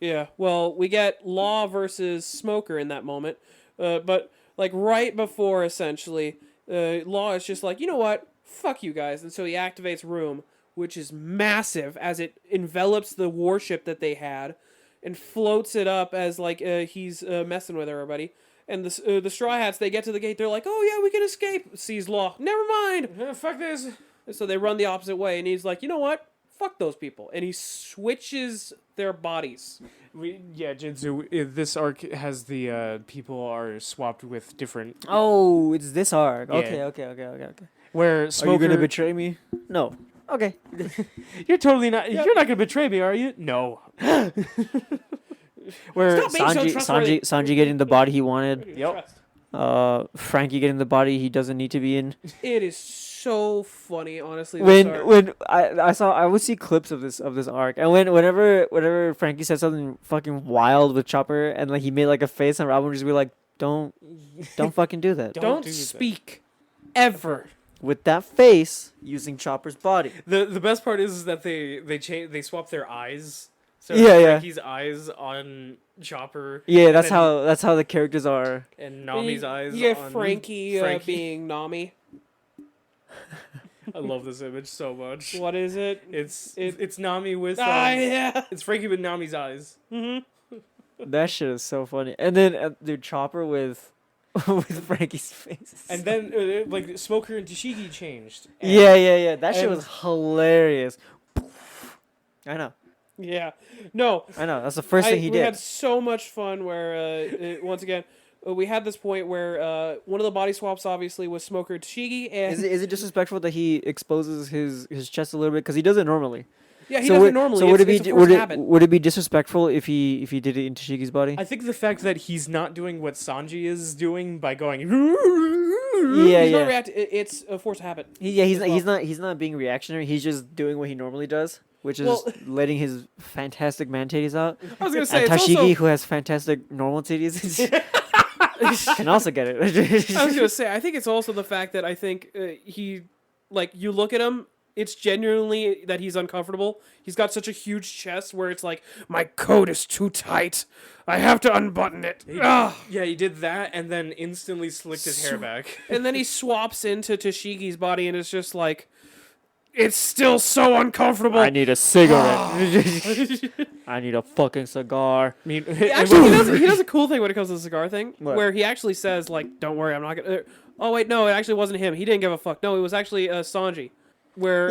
Yeah, well, we get Law versus Smoker in that moment. But, like, right before, essentially, Law is just like, you know what? Fuck you guys. And so he activates Room, which is massive as it envelops the warship that they had and floats it up as like he's messing with everybody. And the Straw Hats, they get to the gate. They're like, oh, yeah, we can escape. Sees Law. Never mind. Fuck this. And so they run the opposite way. And he's like, you know what? Fuck those people. And he switches their bodies. Jinzu, this arc has the people are swapped with different... Oh, it's this arc. Yeah. Okay. Where Smoker... Are you gonna betray me? No. Okay. You're totally not... You're not gonna betray me, are you? No. Where Stop being so trustworthy. Sanji getting the body he wanted. Yep. Frankie getting the body he doesn't need to be in. It is so funny, honestly. this arc. When I would see clips of this arc, and whenever Frankie said something fucking wild with Chopper, and like he made like a face, and Robin would just be like, don't fucking do that. Don't do that. speak ever. With that face, using Chopper's body. The best part is that they swap their eyes. So Yeah. Frankie's eyes on Chopper. Yeah, and that's how the characters are. And Nami's eyes You get on Frankie being Nami. I love this image so much. What is it? It's Nami with yeah. it's Frankie with Nami's eyes. That shit is so funny. And then dude, Chopper with Frankie's face. And then like Smoker and Tashigi changed. And Yeah. That shit was hilarious. I know. Yeah. No. I know. That's the first thing he We did. had so much fun where, once again, we had this point where one of the body swaps obviously was Smoker and Tashigi. And Is it disrespectful that he exposes his chest a little bit because he does it normally? yeah, he does it normally. So It's a forced habit. would it be disrespectful if he did it in Tashigi's body? I think the fact that he's not doing what Sanji is doing by going He's Yeah. not reacting. It's a forced habit. He's not being reactionary. He's just doing what he normally does, which is letting his fantastic man titties out. I was gonna say And it's Tashigi, also, who has fantastic normal titties, can also get it. I was gonna say I think it's also the fact that I think he, like, you look at him. It's genuinely that he's uncomfortable. He's got such a huge chest where it's like, my coat is too tight. I have to unbutton it. Yeah, he did that and then instantly slicked his hair back. And then he swaps into Tashigi's body and it's just like, it's still so uncomfortable. I need a cigarette. I need a fucking cigar. I mean, Actually, he does a cool thing when it comes to the cigar thing, What? where he actually says, like, don't worry, I'm not gonna... oh, wait, no, it actually wasn't him. He didn't give a fuck. No, it was actually Sanji. Where,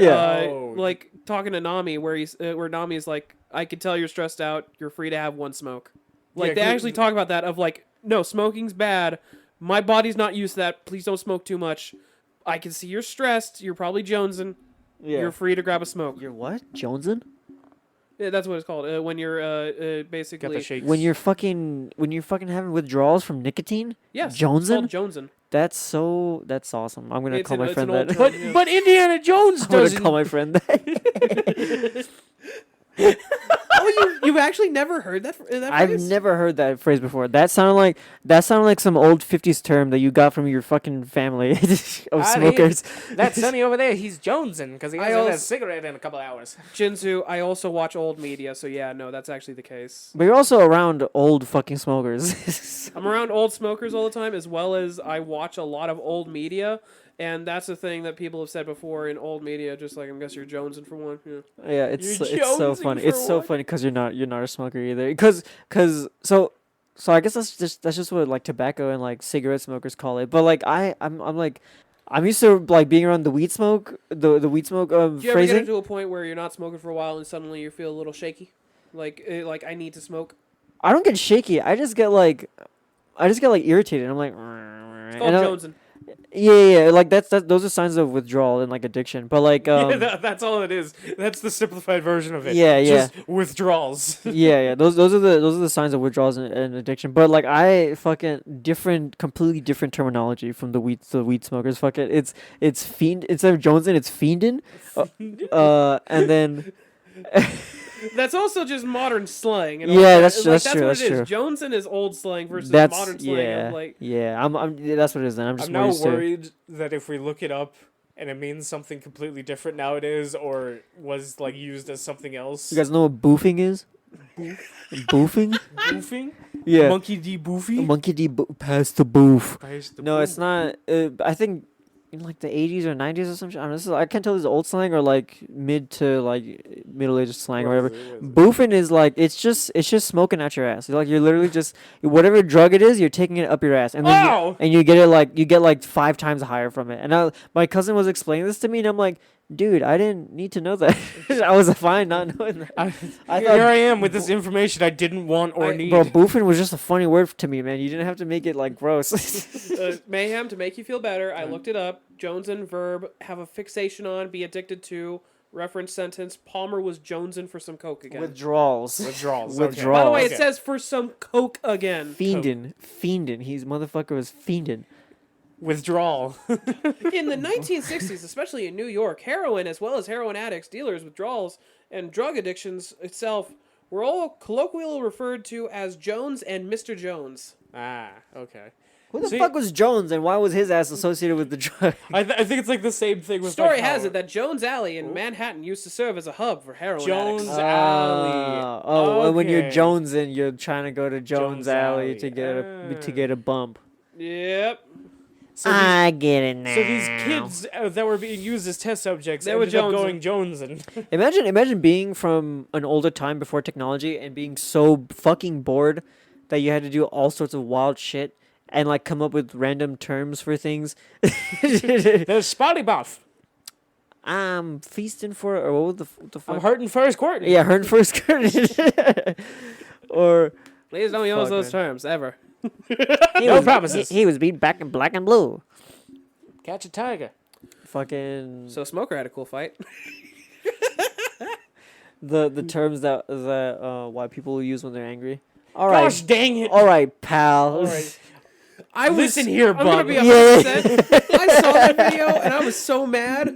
like, talking to Nami, where Nami is like, I can tell you're stressed out. You're free to have one smoke. Like, Yeah, they actually talk about that of, like, no, smoking's bad. My body's not used to that. Please don't smoke too much. I can see you're stressed. You're probably jonesing. Yeah. You're free to grab a smoke. You're what? Jonesing? Yeah, that's what it's called. When you're basically... got the shakes. When you're fucking having withdrawals from nicotine? Yes, it's Jonesing? called jonesing. That's awesome. I'm gonna It's call an- my it's friend an old that. term, yeah. But Indiana Jones I'm gonna doesn't. call my friend that. Oh, you've actually never heard that I've phrase? never heard that phrase before. That sounded like some old 50s term that you got from your fucking family of smokers. That Sonny over there, he's jonesing because he I hasn't had a also- cigarette in a couple hours. Jinzu, I also watch old media, so yeah, no, that's actually the case. But you're also around old fucking smokers. I'm around old smokers all the time, as well as I watch a lot of old media, and that's the thing that people have said before in old media. Just like, I guess you're jonesing for one. Yeah. Yeah, it's so jonesing funny. for It's so what? funny because you're not a smoker either. Because so I guess that's just what like tobacco and like cigarette smokers call it. But like I'm used to like being around the weed smoke Do you ever get phrasing. to a point where you're not smoking for a while and suddenly you feel a little shaky, like I need to smoke? I don't get shaky. I just get like irritated. I'm like, It's and called I'm- jonesing. yeah. Like those are signs of withdrawal and like addiction. But like That's all it is. That's the simplified version of it. Yeah. Just withdrawals. yeah. Those are the signs of withdrawals and addiction. But like I fucking completely different terminology from the weed smokers. Fuck it. It's fiend instead of jonesing. It's fiending. And then. That's also just modern slang. And Yeah, all that's that. true, What that's it is. true. Jonesing is old slang versus That's modern slang. Of like, I'm that's what it is. Then I'm just I'm more now used to. worried that if we look it up and it means something completely different nowadays or was like used as something else. You guys know what boofing is? Boofing? Boofing? Yeah. Monkey D. Boofy? Monkey D. Pass the boof. Pass the No, boof. it's not. I think in like the 80s or 90s or something. I don't know. I can't tell if it's old slang or like mid to like middle aged slang or whatever. Boofing is like it's just smoking out your ass. Like you're literally just whatever drug it is, you're taking it up your ass, and then you get it like you get like 5 times higher from it. And my cousin was explaining this to me, and I'm like, dude, I didn't need to know that. I was fine not knowing that. I thought, here I am with this information I didn't want or need. Bro, boofing was just a funny word to me, man. You didn't have to make it like gross. Mayhem, to make you feel better, I looked it up. Jonesin verb, have a fixation on, be addicted to. Reference sentence, Palmer was jonesing for some coke again. Withdrawals. Withdrawals. Okay. By the way, Okay. it says for some coke again. Fiendin'. He's motherfucker was fiendin'. Withdrawal. In the 1960s, especially in New York, heroin, as well as heroin addicts, dealers, withdrawals, and drug addictions itself were all colloquially referred to as Jones and Mr. Jones. Ah, okay. Who the fuck was Jones, and why was his ass associated with the drug? I think it's like the same thing with Story has it that Jones Alley in Manhattan used to serve as a hub for heroin Jones addicts. Alley. And when you're Okay. jonesing, you're trying to go to Jones Jones Alley Alley. to get a bump. Yep. So these, I get it now. so these kids that were being used as test subjects They were ended up jonesing. going jonesing. Imagine being from an older time before technology and being so fucking bored that you had to do all sorts of wild shit and like come up with random terms for things. There's Spotty Buff. I'm feasting for, or what was the fuck? I'm hurting first Courtney. Yeah, hurting first curtain. Or Please don't use Fuck, those man. terms, ever. No promises. He was beat back in black and blue. Catch a tiger. Fucking So Smoker had a cool fight. the terms that white people use when they're angry. All right, Gosh dang it. all right, pal. All right. I was, Listen here, I'm gonna bub. be Yeah. 100%. I saw that video and I was so mad.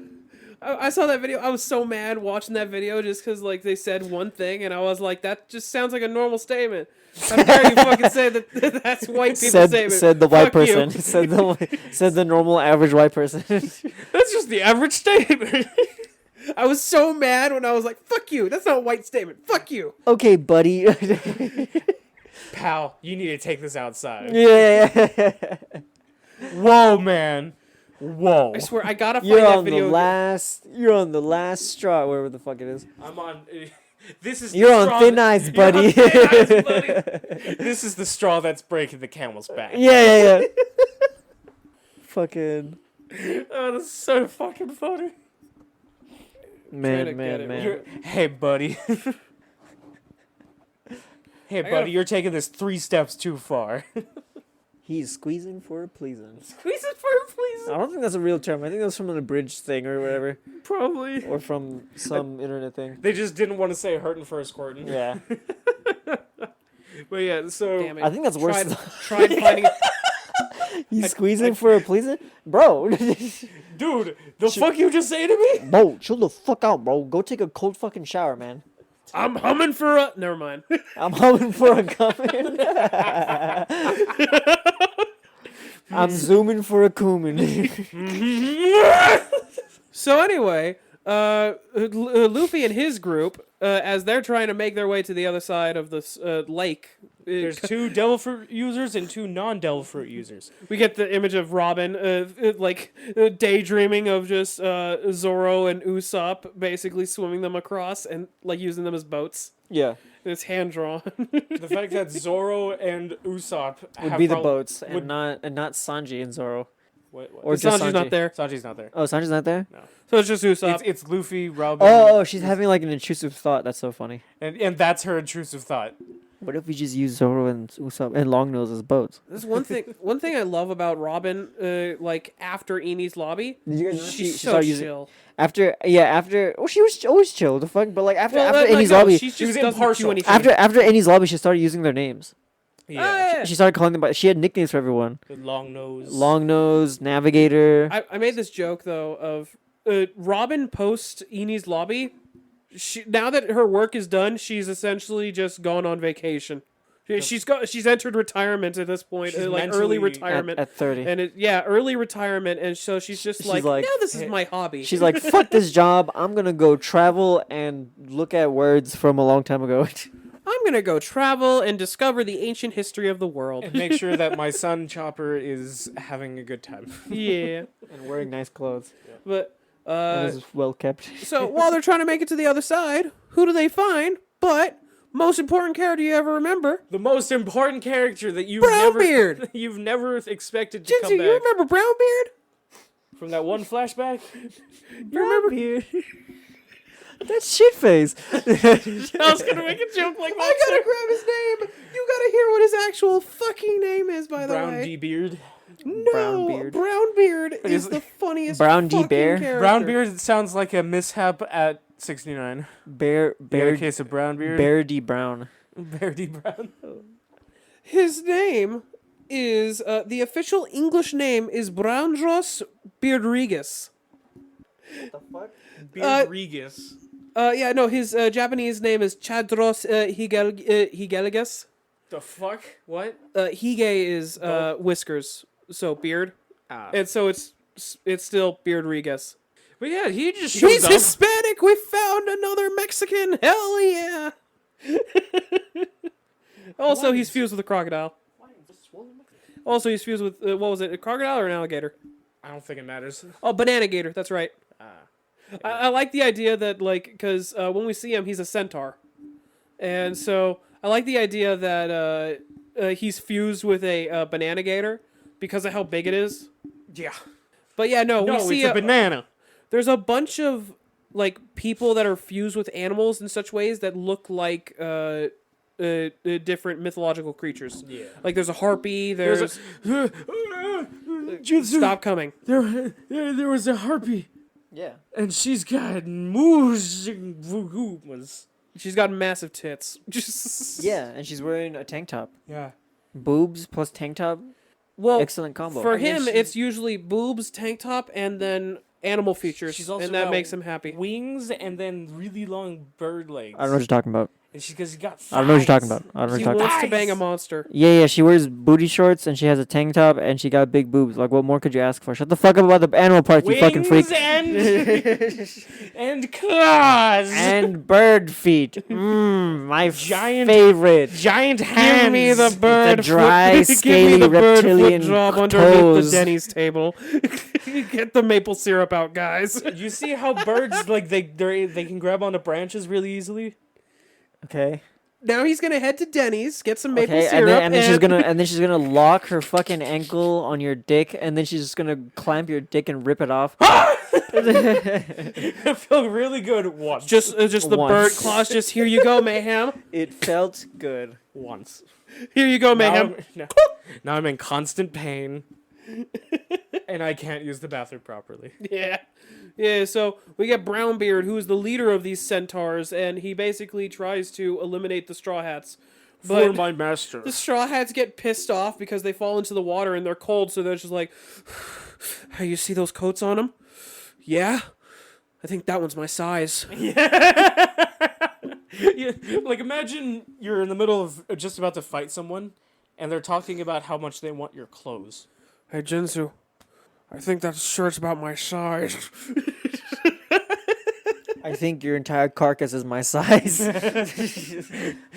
I saw that video. I was so mad watching that video just because like they said one thing and I was like, that just sounds like a normal statement. How dare you fucking say that? That's white people statement. Said the white Fuck you. person. said the normal average white person. That's just the average statement. I was so mad when I was like, "Fuck you." That's not a white statement. Fuck you. Okay, buddy. Pal, you need to take this outside. Yeah. Whoa, man. Whoa. I swear, I gotta find You're that on video. You're on the last straw, wherever the fuck it is. I'm on. This is. You're the on straw thin that- ice, You're buddy. on thin ice, buddy. This is the straw that's breaking the camel's back. Yeah. Fucking Oh, that's so fucking funny. Trying to get it. You're- hey, buddy. Hey, buddy, you're taking this 3 steps too far. He's squeezing for a pleasing. Squeeze it for him, please. I don't think that's a real term. I think that's from an abridged thing or whatever, Probably. or from some internet thing. They just didn't want to say hurting first, Courtney. Yeah, But yeah, so. Damn it. I think that's worse. Tried finding. He's squeezing for a pleasing, bro. Dude, the fuck you just say to me? Bro, chill the fuck out, bro. Go take a cold fucking shower, man. I'm humming for a. Never mind. I'm hoping for a comment. I'm zooming for a cumin. So anyway, Luffy and his group, as they're trying to make their way to the other side of this lake, There's 2 devil fruit users and 2 non-devil fruit users. we get the image of Robin, daydreaming of just Zoro and Usopp basically swimming them across and like using them as boats. Yeah, And it's hand drawn. The fact that Zoro and Usopp would be the boats, and not Sanji and Zoro. What? Or just Sanji's Sanji. not there, Sanji's not there. Oh, Sanji's not there. so it's just Usopp. It's Luffy, Robin, Oh, she's having like an intrusive thought. That's so funny. and that's her intrusive thought. What if we just use Zoro and Usopp and Longnose as boats? This is one thing. One thing I love about Robin, like after Eni's lobby, Did you guys she's so started using chill. after? Oh, she was always chill. The fuck, but like after Well, Eni's no, lobby, she was just doesn't impartial. do anything. after Eni's lobby, she started using their names. Yeah. She started calling them by. She had nicknames for everyone. The long nose. Longnose, Navigator. I made this joke though of Robin post Eni's lobby. Now that her work is done, she's essentially just gone on vacation. She's entered retirement at this point, She's like mentally- early retirement at 30. and early retirement, and so she's just She's like, like- now this is my hobby. She's like, fuck this job. I'm gonna go travel and look at words from a long time ago. I'm I'm gonna go travel and discover the ancient history of the world. And make sure that my son Chopper is having a good time. Yeah, And wearing nice clothes. but And is well kept. so while they're trying to make it to the other side, who do they find? But most important character you ever remember, The most important character that Brownbeard. you've never expected to Jinsu, come you back remember Brownbeard? from that one flashback. You remember? That shit face. I was gonna make a joke like I that. gotta grab his name. You gotta hear what his actual fucking name is, by the Brown way. D beard. No, Brownbeard. Brownbeard is is- the funniest Brown D fucking Bear? character. Brownbeard sounds like a mishap at 69. Bear Bear Bear case of Brownbeard. Bear D Brown. Bear D Brown. His name is the official English name is Brownros Beardrigus. The fuck? Beard Regis. Yeah, no, his Japanese name is Chadros Higeligus. The fuck? What? Hige is whiskers, so beard, and so it's still Beardrigus. But yeah, he just shows He's up. Hispanic. We found another Mexican. Hell yeah! Also, he's fused with a crocodile. Also, he's fused with what was it? A crocodile or an alligator? I don't think it matters. Oh, banana gator. That's right. I like the idea that because when we see him, he's a centaur, and so I like the idea that he's fused with a banana gator because of how big it is. Yeah. But yeah, no, No, we see it's a banana. there's a bunch of people that are fused with animals in such ways that look like different mythological creatures. Yeah. Like there's a harpy. There's Jutsu. stop coming. There was a harpy, Yeah. and she's got moves. She's got massive tits. Yeah, and she's wearing a tank top. Yeah. Boobs plus tank top. Well, Excellent combo. for And then him, she's- it's usually boobs, tank top, and then animal features, She's also and that got makes him happy. Wings and then really long bird legs. I don't know what you're talking about. And she's got thighs. I don't know what you're talking about. I don't know what He you're talking about. wants to bang a Guys! monster. Yeah, she wears booty shorts and she has a tank top and she got big boobs. Like, what more could you ask for? Shut the fuck up about the animal parts, you fucking freak. Wings and claws. And bird feet. My Giant- favorite. giant hands. Give me the bird The dry, foot, scaly give me the bird reptilian foot job underneath toes. the Denny's table. Get the maple syrup out, guys. You see how birds they can grab onto branches really easily? Okay. Now he's gonna head to Denny's, get some maple Okay, syrup, and then she's gonna lock her fucking ankle on your dick, and then she's just gonna clamp your dick and rip it off. It felt really good once. just the Once. bird claws. Just here you go, mayhem. It felt good. once. Here you go, Now mayhem. now I'm in constant pain. And I can't use the bathroom properly. Yeah. Yeah, so we get Brownbeard, who is the leader of these centaurs, and he basically tries to eliminate the Straw Hats. For But my master. the Straw Hats get pissed off because they fall into the water and they're cold, so they're just like, hey, you see those coats on them? Yeah? I think that one's my size. Yeah, like imagine you're in the middle of just about to fight someone, and they're talking about how much they want your clothes. Hey, Jinsu, I think that shirt's about my size. I think your entire carcass is my size.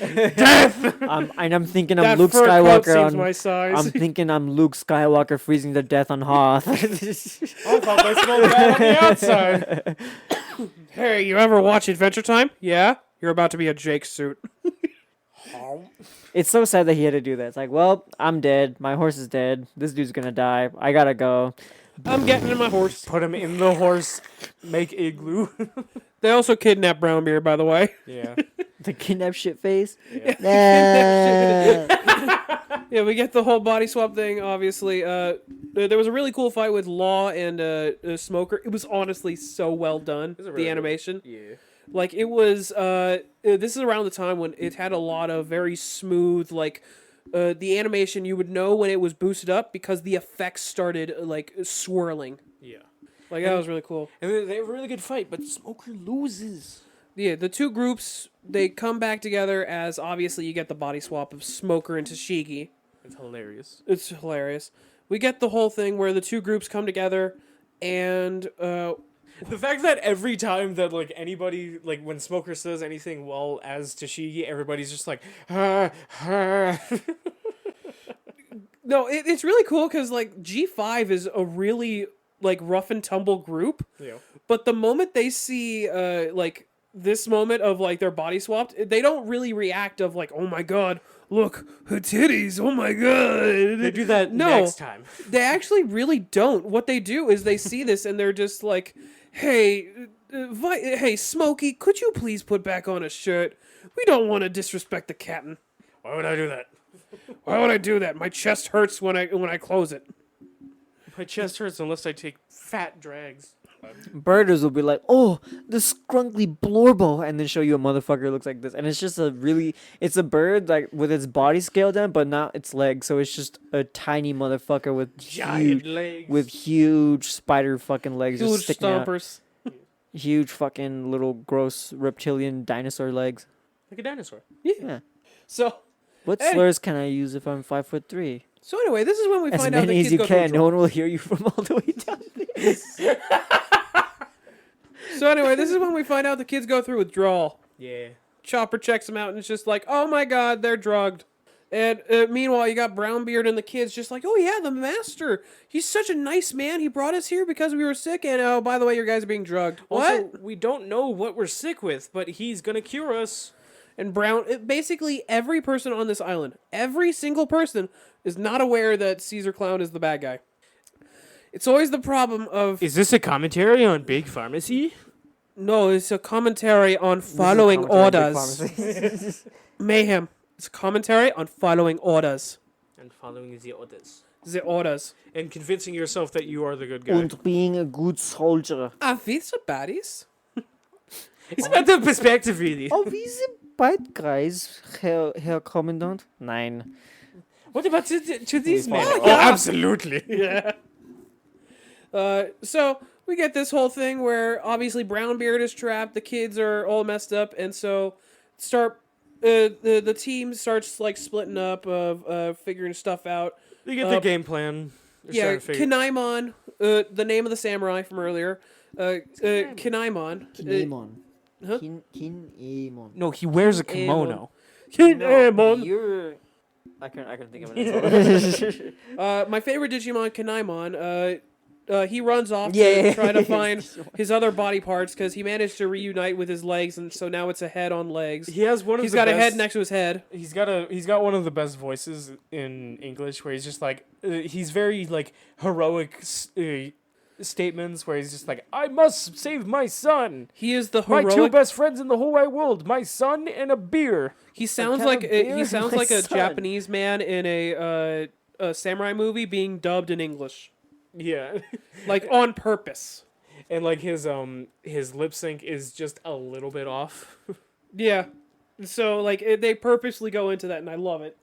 Death! I'm thinking I'm That Luke fur coat Skywalker seems on. my size. I'm thinking I'm Luke Skywalker freezing to death on Hoth. I thought they smelled bad on the outside. Hey, you ever watch Adventure Time? Yeah? You're about to be a Jake suit. It's so sad that he had to do that. It's like, well, I'm dead. My horse is dead. This dude's gonna die. I gotta go. I'm getting in my horse. Put him in the horse. Make igloo. They also kidnapped Brownbeard, by the way. Yeah. The kidnap shit face. Yeah. Yeah, we get the whole body swap thing, obviously. There was a really cool fight with Law and Smoker. It was honestly so well done, was a the really animation. Yeah. Like, it was... this is around the time when it had a lot of very smooth, the animation, you would know when it was boosted up because the effects started, swirling. Yeah. Like, that was really cool. And they have a really good fight, but Smoker loses. Yeah, the two groups, they come back together as, obviously, you get the body swap of Smoker and Tashigi. It's hilarious. It's hilarious. We get the whole thing where the two groups come together and The fact that every time that like anybody like when Smoker says anything well as Tashigi, everybody's just like, No, it's really cool because like G5 is a really like rough and tumble group. Yeah. But the moment they see like this moment of like their body swapped, they don't really react of like, oh my god, look, her titties, oh my god. They do that No. next time. They actually really don't. What they do is they see this and they're just like, hey, hey, Smokey, could you please put back on a shirt? We don't want to disrespect the captain. Why would I do that? Why would I do that? My chest hurts when I close it. My chest hurts unless I take fat drags. Birders will be like, oh, the scrunkly blorbo, and then show you a motherfucker looks like this, and it's just it's a bird like with its body scaled down, but not its legs, so it's just a tiny motherfucker with Giant legs. with huge spider fucking legs, just Huge sticking out. stompers. Huge fucking little gross reptilian dinosaur legs. Like a dinosaur. Yeah. So What Hey. slurs can I use if I'm 5'3"? so anyway, this is when we As find out that many as kids you go through a can. No one will hear you from all the way down there. So anyway, this is when we find out the kids go through withdrawal. Yeah. Chopper checks them out and it's just like, oh my god, they're drugged. And meanwhile, you got Brownbeard and the kids just like, oh yeah, the master. He's such a nice man. He brought us here because we were sick. And oh, by the way, your guys are being drugged. Also, What? we don't know what we're sick with, but he's gonna cure us. And basically every person on this island, every single person is not aware that Caesar Clown is the bad guy. It's always the problem of... Is this a commentary on Big Pharmacy? No, it's a commentary on following orders. Mayhem. It's a commentary on following orders. And following the orders. The orders. And convincing yourself that you are the good guy. And being a good soldier. Are we the baddies? It's about the perspective, really. Are we the bad guys, Herr Commandant? Nein. What about to these men? Oh, Oh, yeah. absolutely. Yeah. So we get this whole thing where obviously Brownbeard is trapped, the kids are all messed up, and so the team starts like splitting up of figuring stuff out. They get their game plan. They're Yeah, starting to figure- Kanaimon, the name of the samurai from earlier. Kanaimon. Kinemon. Huh? Kinemon. No, he wears a kimono. kimono. You're... I can think of it. My favorite Digimon, Kanaimon. He runs off Yeah. to try to find his other body parts because he managed to reunite with his legs, and so now it's a head on legs. He has one of He's the got best, a head next to his head. He's got one of the best voices in English, where he's just like he's very like heroic statements, where he's just like, I must save my son. He is the My two heroic. best friends in the whole wide world, my son and a beer. He sounds kind like of beer he is sounds my like a son? Japanese man in a samurai movie being dubbed in English, Yeah. like on purpose. And like his lip sync is just a little bit off. Yeah. So like they purposely go into that, and I love it.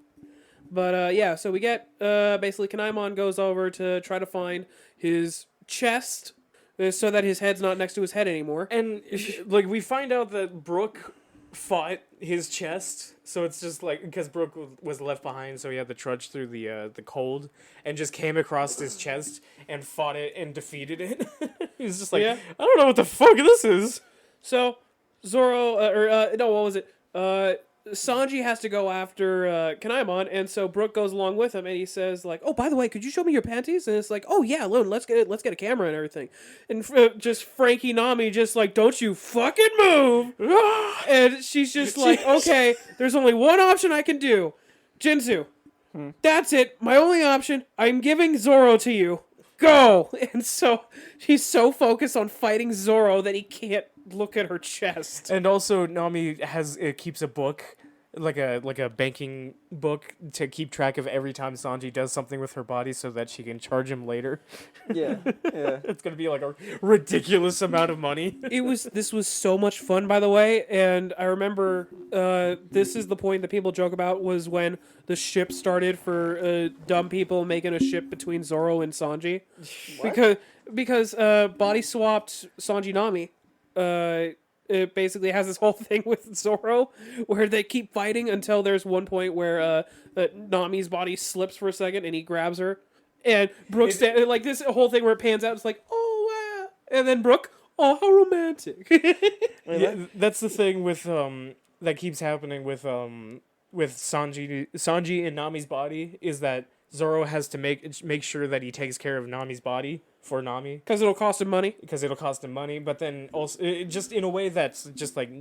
But yeah, so we get basically Kanaimon goes over to try to find his chest so that his head's not next to his head anymore. And like we find out that Brooke fought his chest, so it's just like because Brooke was left behind, so he had to trudge through the cold and just came across his chest and fought it and defeated it. He was just like, Yeah. I don't know what the fuck this is. So Zoro no, what was it? Sanji has to go after Kanaimon, and so Brooke goes along with him, and he says like, "Oh, by the way, could you show me your panties?" And it's like, "Oh yeah, Lone, let's get a camera and everything." And just Frankie Nami just like, "Don't you fucking move!" And she's just like, "Okay, there's only one option I can do, Jinzu. That's it. My only option. I'm giving Zoro to you. Go!" And so he's so focused on fighting Zoro that he can't look at her chest. And also Nami keeps a book, like a banking book, to keep track of every time Sanji does something with her body, so that she can charge him later. Yeah. It's gonna be like a ridiculous amount of money. This was so much fun, by the way, and I remember this is the point that people joke about was when the ship started for dumb people making a ship between Zoro and Sanji. Because body swapped Sanji Nami. It basically has this whole thing with Zoro where they keep fighting until there's one point where Nami's body slips for a second and he grabs her. And Brooke, like this whole thing where it pans out, it's like, oh, wow. And then Brooke, Oh, how romantic. Yeah, that's the thing with that keeps happening with Sanji and Nami's body is that Zoro has to make sure that he takes care of Nami's body for Nami Because it'll cost him money. because it'll cost him money, but then also just in a way that's just like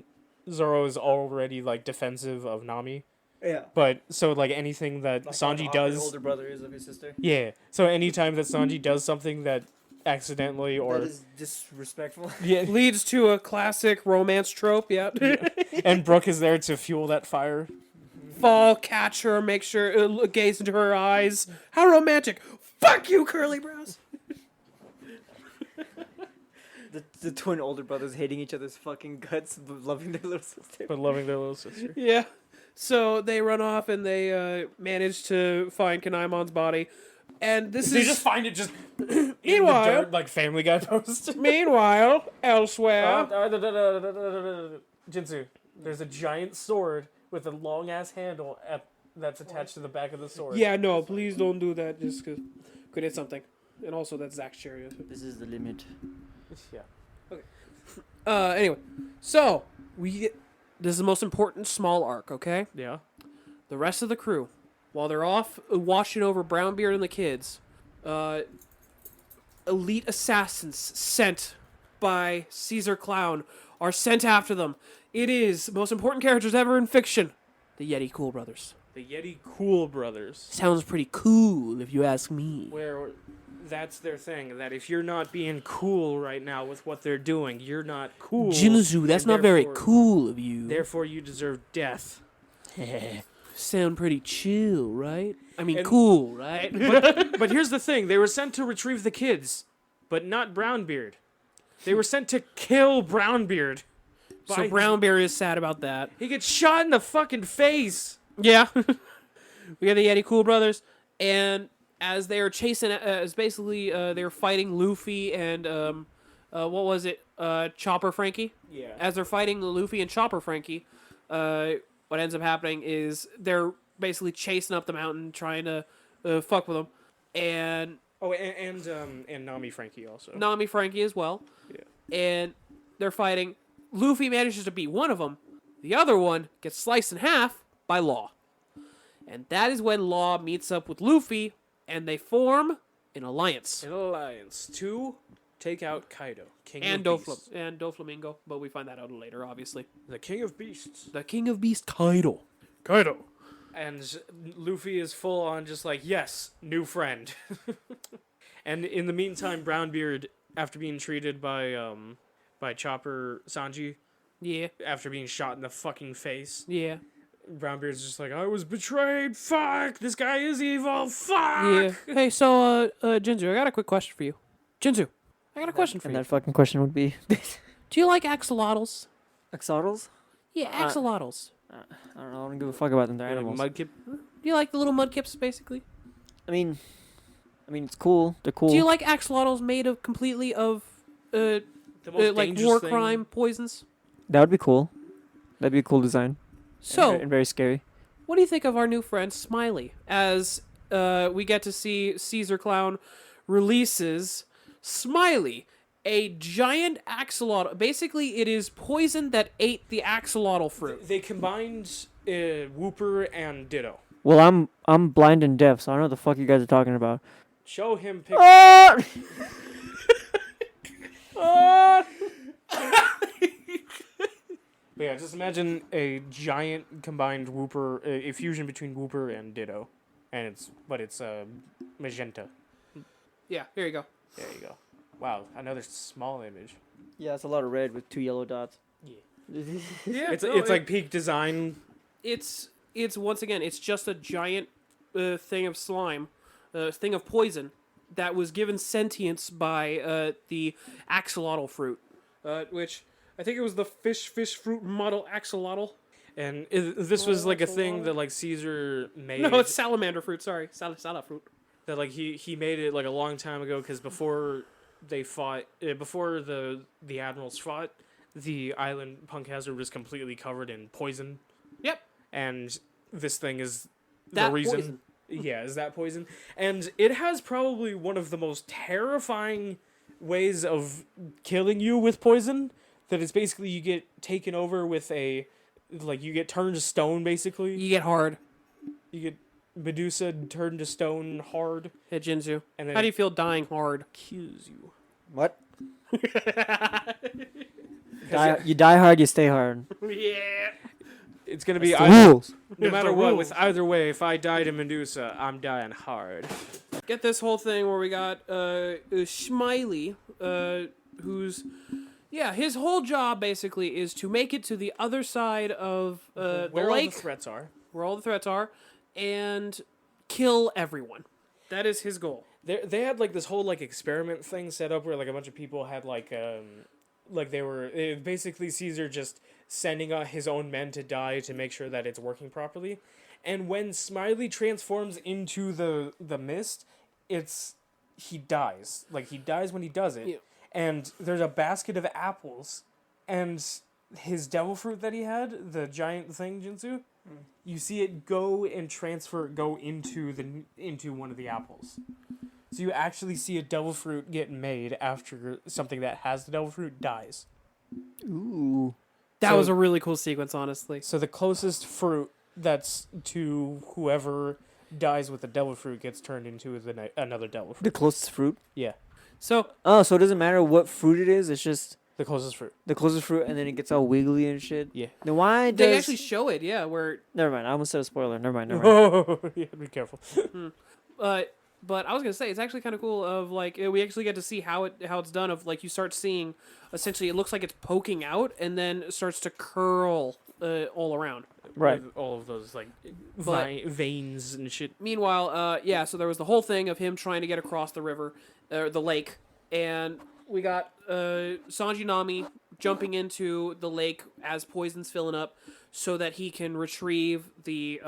Zoro is already like defensive of Nami. Yeah. But so like anything that Sanji does, older brother is of his sister. yeah. So anytime that Sanji does something that accidentally or That is disrespectful. yeah, Leads to a classic romance trope, yeah. and Brooke is there to fuel that fire. Fall, catch her, make sure, gaze into her eyes. How romantic. Fuck you, curly brows. The twin older brothers hating each other's fucking guts, but loving their little sister. But loving their little sister. Yeah. So they run off and they manage to find Kanaimon's body. And this They is... just find it just in the Meanwhile- dirt, like Family Guy post. Meanwhile, elsewhere... Jinsu, there's a giant sword with a long ass handle that's attached to the back of the sword. Yeah, no, please don't do that just because could hit something. And also, that's Zach's chariot. This is the limit. Yeah. Anyway, so this is the most important small arc, okay? Yeah. The rest of the crew, while they're off watching over Brownbeard and the kids, elite assassins sent by Caesar Clown are sent after them. It is the most important characters ever in fiction, the Yeti Cool Brothers. The Yeti Cool Brothers. Sounds pretty cool, if you ask me. Where that's their thing, that if you're not being cool right now with what they're doing, you're not cool. Jinzu, that's and not very therefore- cool of you. Therefore, you deserve death. Sound pretty chill, right? I mean, And- cool, right? But here's the thing, they were sent to retrieve the kids, but not Brownbeard. They were sent to kill Brownbeard. So by- Brownbeard is sad about that. He gets shot in the fucking face. Yeah. We got the Yeti Cool Brothers, and as they are chasing, as basically they're fighting Luffy and what was it, Chopper Frankie? Yeah. As they're fighting Luffy and Chopper Frankie, what ends up happening is they're basically chasing up the mountain, trying to fuck with them, and Oh, and Nami Frankie also. Nami Frankie as well. Yeah. And they're fighting. Luffy manages to beat one of them. The other one gets sliced in half by Law. And that is when Law meets up with Luffy, and they form an alliance. An alliance to take out Kaido, King And of Beasts. Doflamingo, but we find that out later, obviously. The King of Beasts. The King of Beasts, Kaido. Kaido. And Luffy is full on just like, yes, new friend. And in the meantime, Brownbeard, after being treated by Chopper Sanji, Yeah, after being shot in the fucking face, yeah, Brownbeard's just like, I was betrayed, fuck, this guy is evil, fuck! yeah. Hey, so, Jinzu, I got a quick question for you. Jinzu, I got a question for And you. that fucking question would be Do you like axolotls? axolotls? Yeah, axolotls. I don't know. I don't give a fuck about them. They're animals. Mudkip. Do you like the little mudkips, basically? I mean, it's cool. They're cool. Do you like axolotls made of completely of The most like dangerous war thing- crime poisons? That would be cool. That'd be a cool design. So, and very scary. what do you think of our new friend Smiley? As we get to see Caesar Clown releases Smiley, a giant axolotl. Basically, it is poison that ate the axolotl fruit. They combined Whooper and Ditto. Well, I'm blind and deaf, so I don't know what the fuck you guys are talking about. Show him pictures. Ah! But yeah, just imagine a giant combined Whooper, a fusion between Whooper and Ditto, and it's magenta. Yeah, here you go. There you go. Wow, another small image. Yeah, it's a lot of red with 2 yellow dots. Yeah. Yeah, It's like peak design. it's once again, it's just a giant thing of slime, thing of poison that was given sentience by the axolotl fruit, which I think it was the fish fruit model axolotl. And this was like a thing that like Caesar made. No, it's salamander fruit. Sorry, sala fruit. That like he made it like a long time ago because before they fought, before the admirals fought, the island Punk Hazard was completely covered in poison. Yep. And this thing is That the reason. poison. Yeah, is that poison? And it has probably one of the most terrifying ways of killing you with poison. That it's basically you get taken over with you get turned to stone, basically. You get hard. You get Medusa turned to stone hard. Hit Jinzu. And then How do you feel dying hard? kills you. What? You die hard, you stay hard. Yeah. It's going to be That's the rules. no matter the what, rules. with either way, if I die to Medusa, I'm dying hard. Get this whole thing where we got Smiley, who's... Yeah, his whole job, basically, is to make it to the other side of the Where all the lake, threats are. where all the threats are, and kill everyone. That is his goal. They had like this whole like experiment thing set up where like a bunch of people had basically Caesar just sending out his own men to die to make sure that it's working properly. And when Smiley transforms into the mist, he dies. Like he dies when he does it. Yeah. And there's a basket of apples, and his devil fruit that he had, the giant thing, Jinsu, you see it go into one of the apples. So you actually see a devil fruit get made after something that has the devil fruit dies. Ooh. That So- was a really cool sequence, honestly. So the closest fruit that's to whoever dies with the devil fruit gets turned into another devil fruit. The closest fruit. Yeah, So, Oh, so it doesn't matter what fruit it is. It's just the closest fruit. the closest fruit, and then it gets all wiggly and shit. Yeah. Then why does? they actually show it, yeah, where... Never mind. I almost said a spoiler. Never mind. Never mind. Oh, yeah, be careful. But I was gonna say it's actually kind of cool. Of like we actually get to see how it's done. Of like you start seeing, essentially, it looks like it's poking out and then it starts to curl all around. Right. With all of those like But- veins and shit. Meanwhile, yeah. So there was the whole thing of him trying to get across the river, the lake, and we got Sanji Nami jumping into the lake as poison's filling up, so that he can retrieve the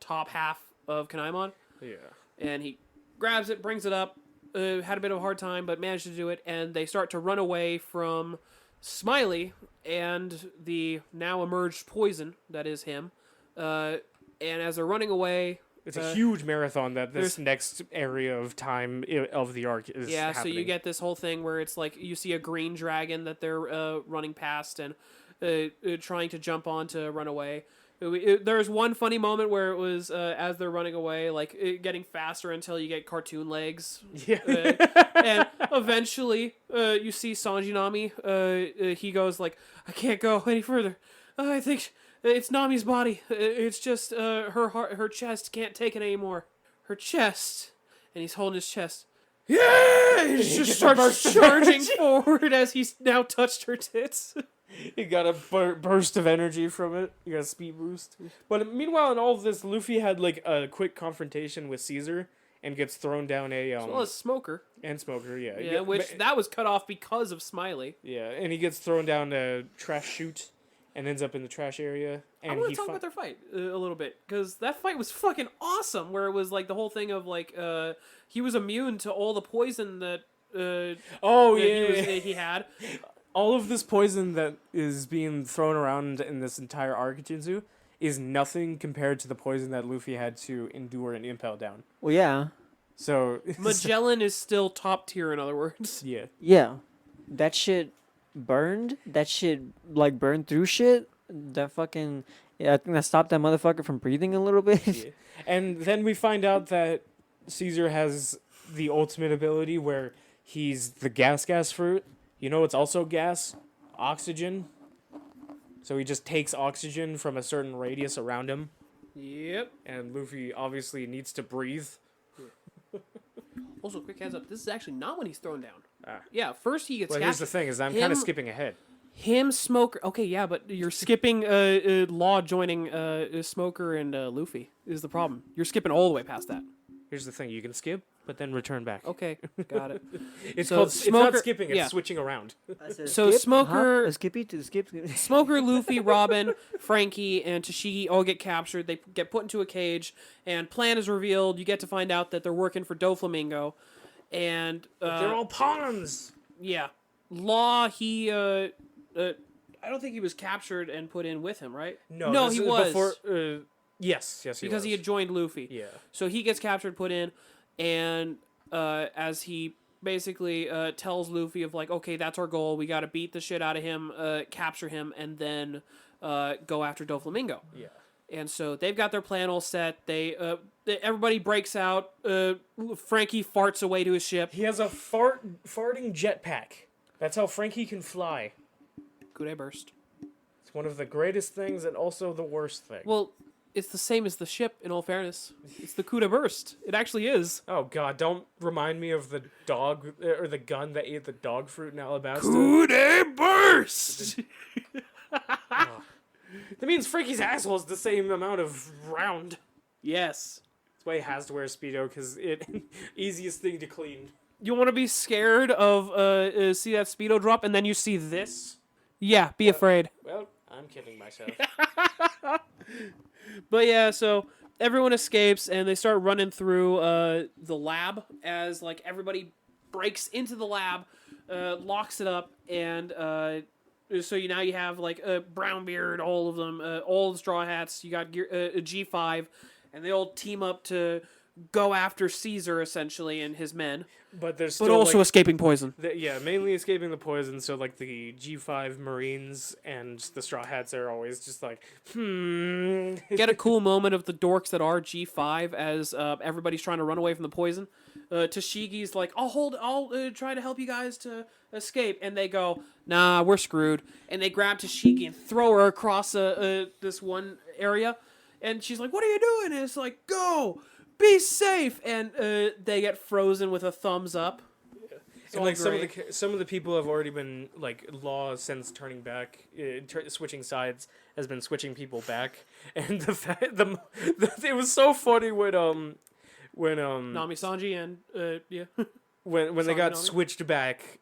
top half of Kanaimon. Yeah. And he grabs it, brings it up, had a bit of a hard time, but managed to do it, and they start to run away from Smiley and the now emerged poison that is him. And as they're running away... It's a huge marathon that this there's- next area of time of the arc is Yeah, happening. so you get this whole thing where it's like you see a green dragon that they're running past and trying to jump on to run away. There's one funny moment where it was as they're running away, like getting faster until you get cartoon legs. Yeah. And eventually, you see Sanji Nami. He goes like, "I can't go any further. I think it's Nami's body. It's just her heart, her chest can't take it anymore. Her chest." And he's holding his chest. Yeah, he just starts charging forward as he's now touched her tits. You got a burst of energy from it. You got a speed boost. But meanwhile, in all of this, Luffy had like a quick confrontation with Caesar and gets thrown down As well as Smoker. and Smoker. Yeah. Yeah, which that was cut off because of Smiley. Yeah, and he gets thrown down a trash chute and ends up in the trash area. And I want to talk about their fight a little bit because that fight was fucking awesome. Where it was like the whole thing of like he was immune to all the poison that he had. All of this poison that is being thrown around in this entire arc, Jinzu, is nothing compared to the poison that Luffy had to endure and impel down. Well, yeah. So Magellan is still top tier, in other words. yeah. Yeah. That shit burned. That shit like burned through shit. That fucking I think that stopped that motherfucker from breathing a little bit. Yeah. And then we find out that Caesar has the ultimate ability where he's the gas fruit. You know it's also gas? Oxygen. So he just takes oxygen from a certain radius around him. Yep. And Luffy obviously needs to breathe. Also, quick heads up: this is actually not when he's thrown down. Ah. Yeah, first he gets. Well, here's the thing: is I'm kind Him- of skipping ahead. Him, Smoker. Okay, yeah, but you're skipping Law joining Smoker and Luffy is the problem. You're skipping all the way past that. Here's the thing: you can skip, but then return back. Okay, got it. It's So called. It's not Smoker- skipping. It's yeah. switching around. So Smoker- Skippy to the skip. Smoker, Luffy, Robin, Frankie, and Tashigi all get captured. They get put into a cage, and plan is revealed. You get to find out that they're working for Doflamingo, and They're all pawns. yeah, Law. He I don't think he was captured and put in with him, right? No, this he is was before. Yes, he because he was. had joined Luffy. Yeah. So he gets captured, put in, and as he basically tells Luffy of like, okay, that's our goal. We got to beat the shit out of him, capture him, and then go after Doflamingo. Yeah. And so they've got their plan all set. Everybody breaks out. Frankie farts away to his ship. He has a farting jetpack. That's how Frankie can fly. Kude burst. It's one of the greatest things and also the worst thing. Well, it's the same as the ship, in all fairness. It's the Kude burst. It actually is. Oh god, don't remind me of the dog or the gun that ate the dog fruit in Alabasta. Kude burst! That means Frankie's asshole is the same amount of round. Yes. That's why he has to wear a Speedo, because it easiest thing to clean. You want to be scared of see that Speedo drop and then you see this? Yeah, be afraid. Well, I'm kidding myself. But yeah, so everyone escapes and they start running through the lab as like everybody breaks into the lab, locks it up, and so now you have like Brownbeard, all of them, all the Straw Hats. You got G5, and they all team up to go after Caesar essentially and his men. But there's still, But also like, escaping poison. yeah, mainly escaping the poison. So like the G5 Marines and the Straw Hats are always just like, Get a cool moment of the dorks that are G5 as everybody's trying to run away from the poison. Tashigi's like, I'll try to help you guys to escape. And they go, nah, we're screwed. And they grab Tashigi and throw her across this one area. And she's like, what are you doing? And it's like, go! Be safe! And they get frozen with a thumbs up. It's and all like great. some of the people have already been like Law since turning back, switching sides has been switching people back, and it was so funny when Nami Sanji and yeah. when they Sanji got Nami? switched back.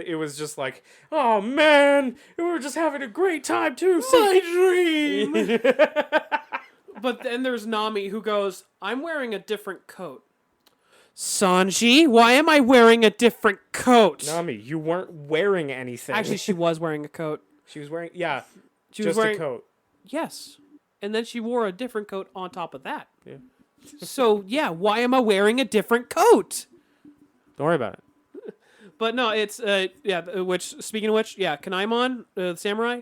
It was just like, oh man, we were just having a great time too. My dream! But then there's Nami who goes, I'm wearing a different coat. Sanji, why am I wearing a different coat? Nami, you weren't wearing anything. Actually, she was wearing a coat. she was wearing, yeah, She just was wearing a coat. Yes. And then she wore a different coat on top of that. Yeah. So, yeah, why am I wearing a different coat? Don't worry about it. But no, it's, which, speaking of which, yeah, Kanaimon, the samurai,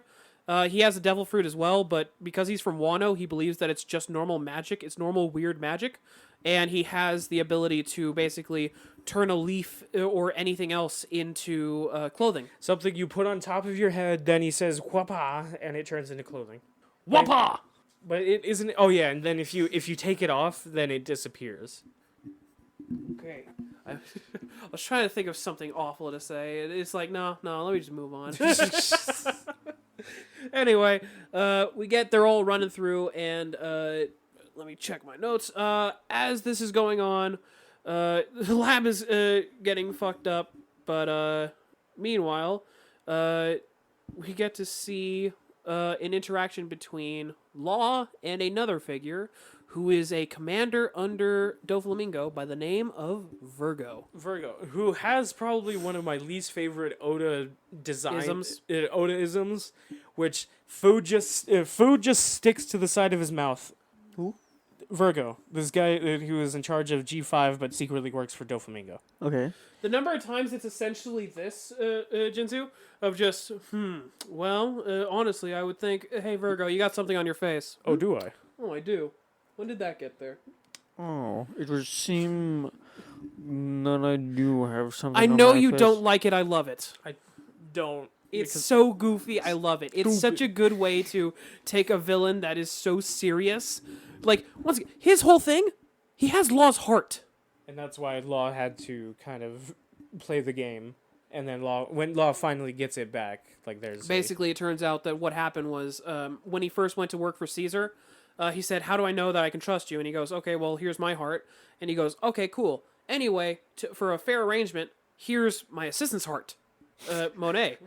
he has a devil fruit as well, but because he's from Wano, he believes that it's just normal magic. It's normal weird magic. And he has the ability to basically turn a leaf or anything else into clothing. Something you put on top of your head, then he says "wapa," and it turns into clothing. Wappa! But it isn't. Oh yeah, and then if you take it off, then it disappears. Okay. I was trying to think of something awful to say. It's like, no, let me just move on. Anyway, they're all running through, and let me check my notes. As this is going on, the lab is getting fucked up, but meanwhile, we get to see an interaction between Law and another figure who is a commander under Doflamingo by the name of Virgo. Virgo, who has probably one of my least favorite Oda designs, Oda-isms, which food just sticks to the side of his mouth. Who? Virgo, this guy who is in charge of G5 but secretly works for Doflamingo. Okay. The number of times it's essentially this, Jinzu, of just, honestly, I would think, hey, Virgo, you got something on your face. Oh, do I? Oh, I do. When did that get there? Oh, it would seem that I do have something. I on know my you face. don't like it. I love it. Don't. It's because- so goofy. I love it. It's such a good way to take a villain that is so serious. Like, once again, his whole thing, he has Law's heart. And that's why Law had to kind of play the game. And then when Law finally gets it back, like there's... Basically, it turns out that what happened was when he first went to work for Caesar, he said, how do I know that I can trust you? And he goes, okay, well, here's my heart. And he goes, okay, cool. Anyway, for a fair arrangement, here's my assistant's heart, Monet.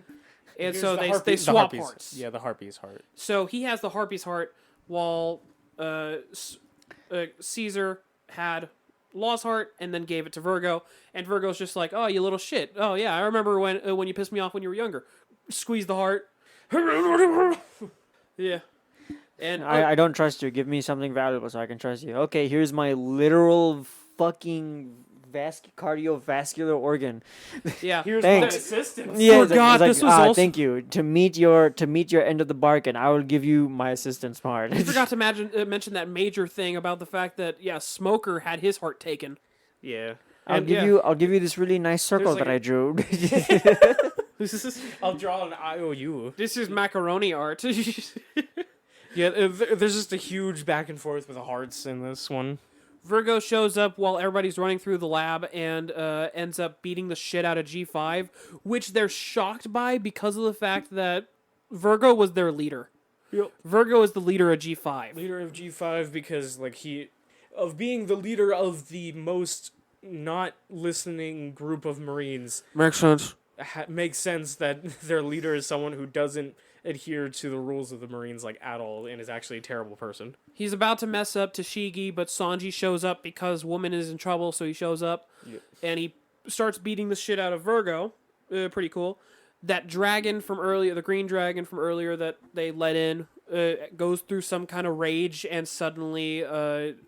And Here's so the they swap Harpy's- hearts. Yeah, the Harpy's heart. So he has the Harpy's heart, while Caesar had Law's heart and then gave it to Virgo. And Virgo's just like, oh, you little shit. Oh, yeah, I remember when you pissed me off when you were younger. Squeeze the heart. Yeah. And I don't trust you. Give me something valuable so I can trust you. Okay, here's my literal fucking cardiovascular organ. Yeah. Here's Thanks. my assistance. Yeah, Forgot this was also- thank you. To meet your end of the bargain, I will give you my assistance part. I forgot to mention that major thing about the fact that Smoker had his heart taken. Yeah. I'll And give you this really nice circle like that I drew. I'll draw an IOU. This is macaroni art. Yeah, there's just a huge back and forth with the hearts in this one. Virgo shows up while everybody's running through the lab and ends up beating the shit out of G5, which they're shocked by because of the fact that Virgo was their leader. Yep. Virgo is the leader of G5. Leader of G5 because being the leader of the most not listening group of Marines. Makes sense. Makes sense that their leader is someone who doesn't adhere to the rules of the Marines like at all and is actually a terrible person. He's about to mess up Tashigi, but Sanji shows up because woman is in trouble, so he shows up. Yep. And he starts beating the shit out of Virgo. Pretty cool. That dragon from earlier, the green dragon from earlier that they let in, goes through some kind of rage and suddenly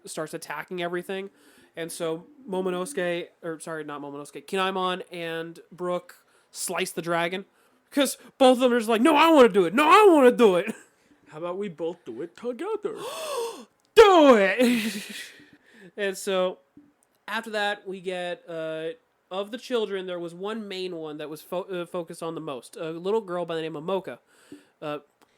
starts attacking everything. And so Kinaimon and Brook slice the dragon. Because both of them are just like, no, I want to do it. No, I want to do it. How about we both do it together? Do it! And so after that, we get, of the children, there was one main one that was focused on the most. A little girl by the name of Mocha.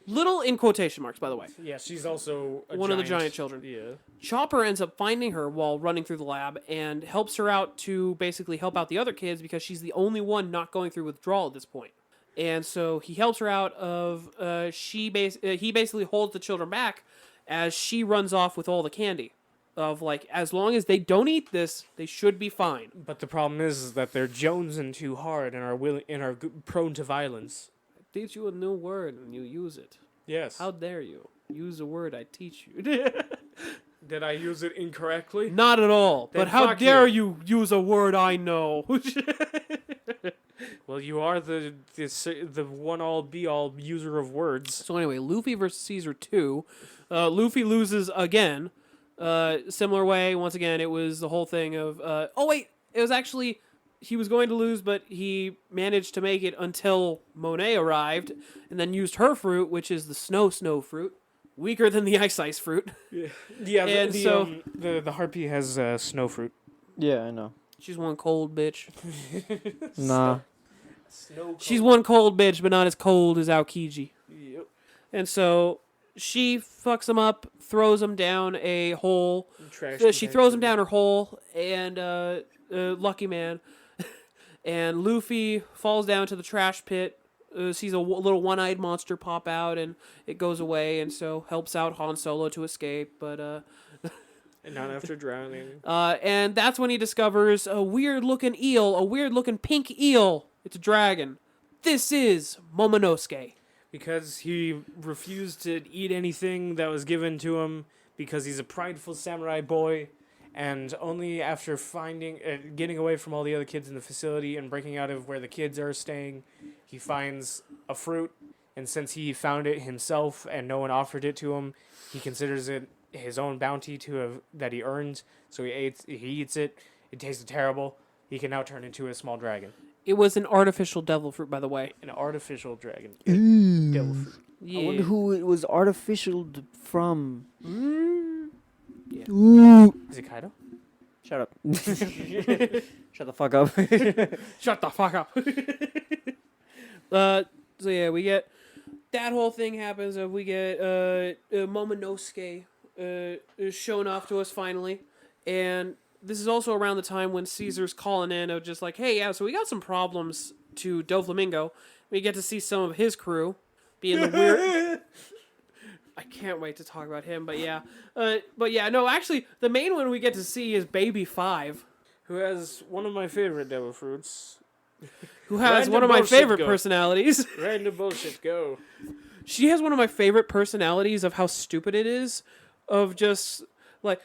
Little in quotation marks, by the way. Yeah, she's also One of the giant children. Yeah. Chopper ends up finding her while running through the lab and helps her out to basically help out the other kids because she's the only one not going through withdrawal at this point. And so he helps her out of, he basically holds the children back as she runs off with all the candy. Of like, as long as they don't eat this, they should be fine. But the problem is that they're jonesing too hard and are prone to violence. I teach you a new word and you use it. Yes. How dare you use a word I teach you? Did I use it incorrectly? Not at all. Then But how fuck dare you use a word I know? Well, you are the one all be all user of words. So anyway, Luffy versus Caesar 2. Luffy loses again. Similar way, once again, it was the whole thing of... it was actually... He was going to lose, but he managed to make it until Monet arrived, and then used her fruit, which is the snow fruit. Weaker than the ice fruit. Yeah, And the harpy has snow fruit. Yeah, I know. She's one cold bitch. Nah. She's one cold bitch, but not as cold as Aokiji. Yep. And so she fucks him up, throws him down a hole. She throws him down her hole, and Lucky Man. And Luffy falls down to the trash pit, sees a little one-eyed monster pop out, and it goes away, and so helps out Han Solo to escape, but... And not after drowning. And that's when he discovers a weird-looking eel, a weird-looking pink eel. It's a dragon. This is Momonosuke. Because he refused to eat anything that was given to him because he's a prideful samurai boy. And only after getting away from all the other kids in the facility and breaking out of where the kids are staying, he finds a fruit. And since he found it himself and no one offered it to him, he considers it his own bounty that he earned. So he eats it. It tasted terrible. He can now turn into a small dragon. It was an artificial devil fruit, by the way. An artificial dragon. Ooh. Devil fruit. Yeah. I wonder who it was artificial from. Yeah. Ooh. Is it Kaido? Shut up. Shut the fuck up. Shut the fuck up. So yeah, we get that whole thing happens. We get Momonosuke shown off to us finally, and this is also around the time when Caesar's calling in of just like, hey, yeah, so we got some problems to Doflamingo. We get to see some of his crew being the weird. I can't wait to talk about him, but yeah. No, actually, the main one we get to see is Baby 5. Who has one of my favorite devil fruits. Who has Random one of my bullshit favorite go. personalities. Random bullshit, go. She has one of my favorite personalities of how stupid it is. Of just, oh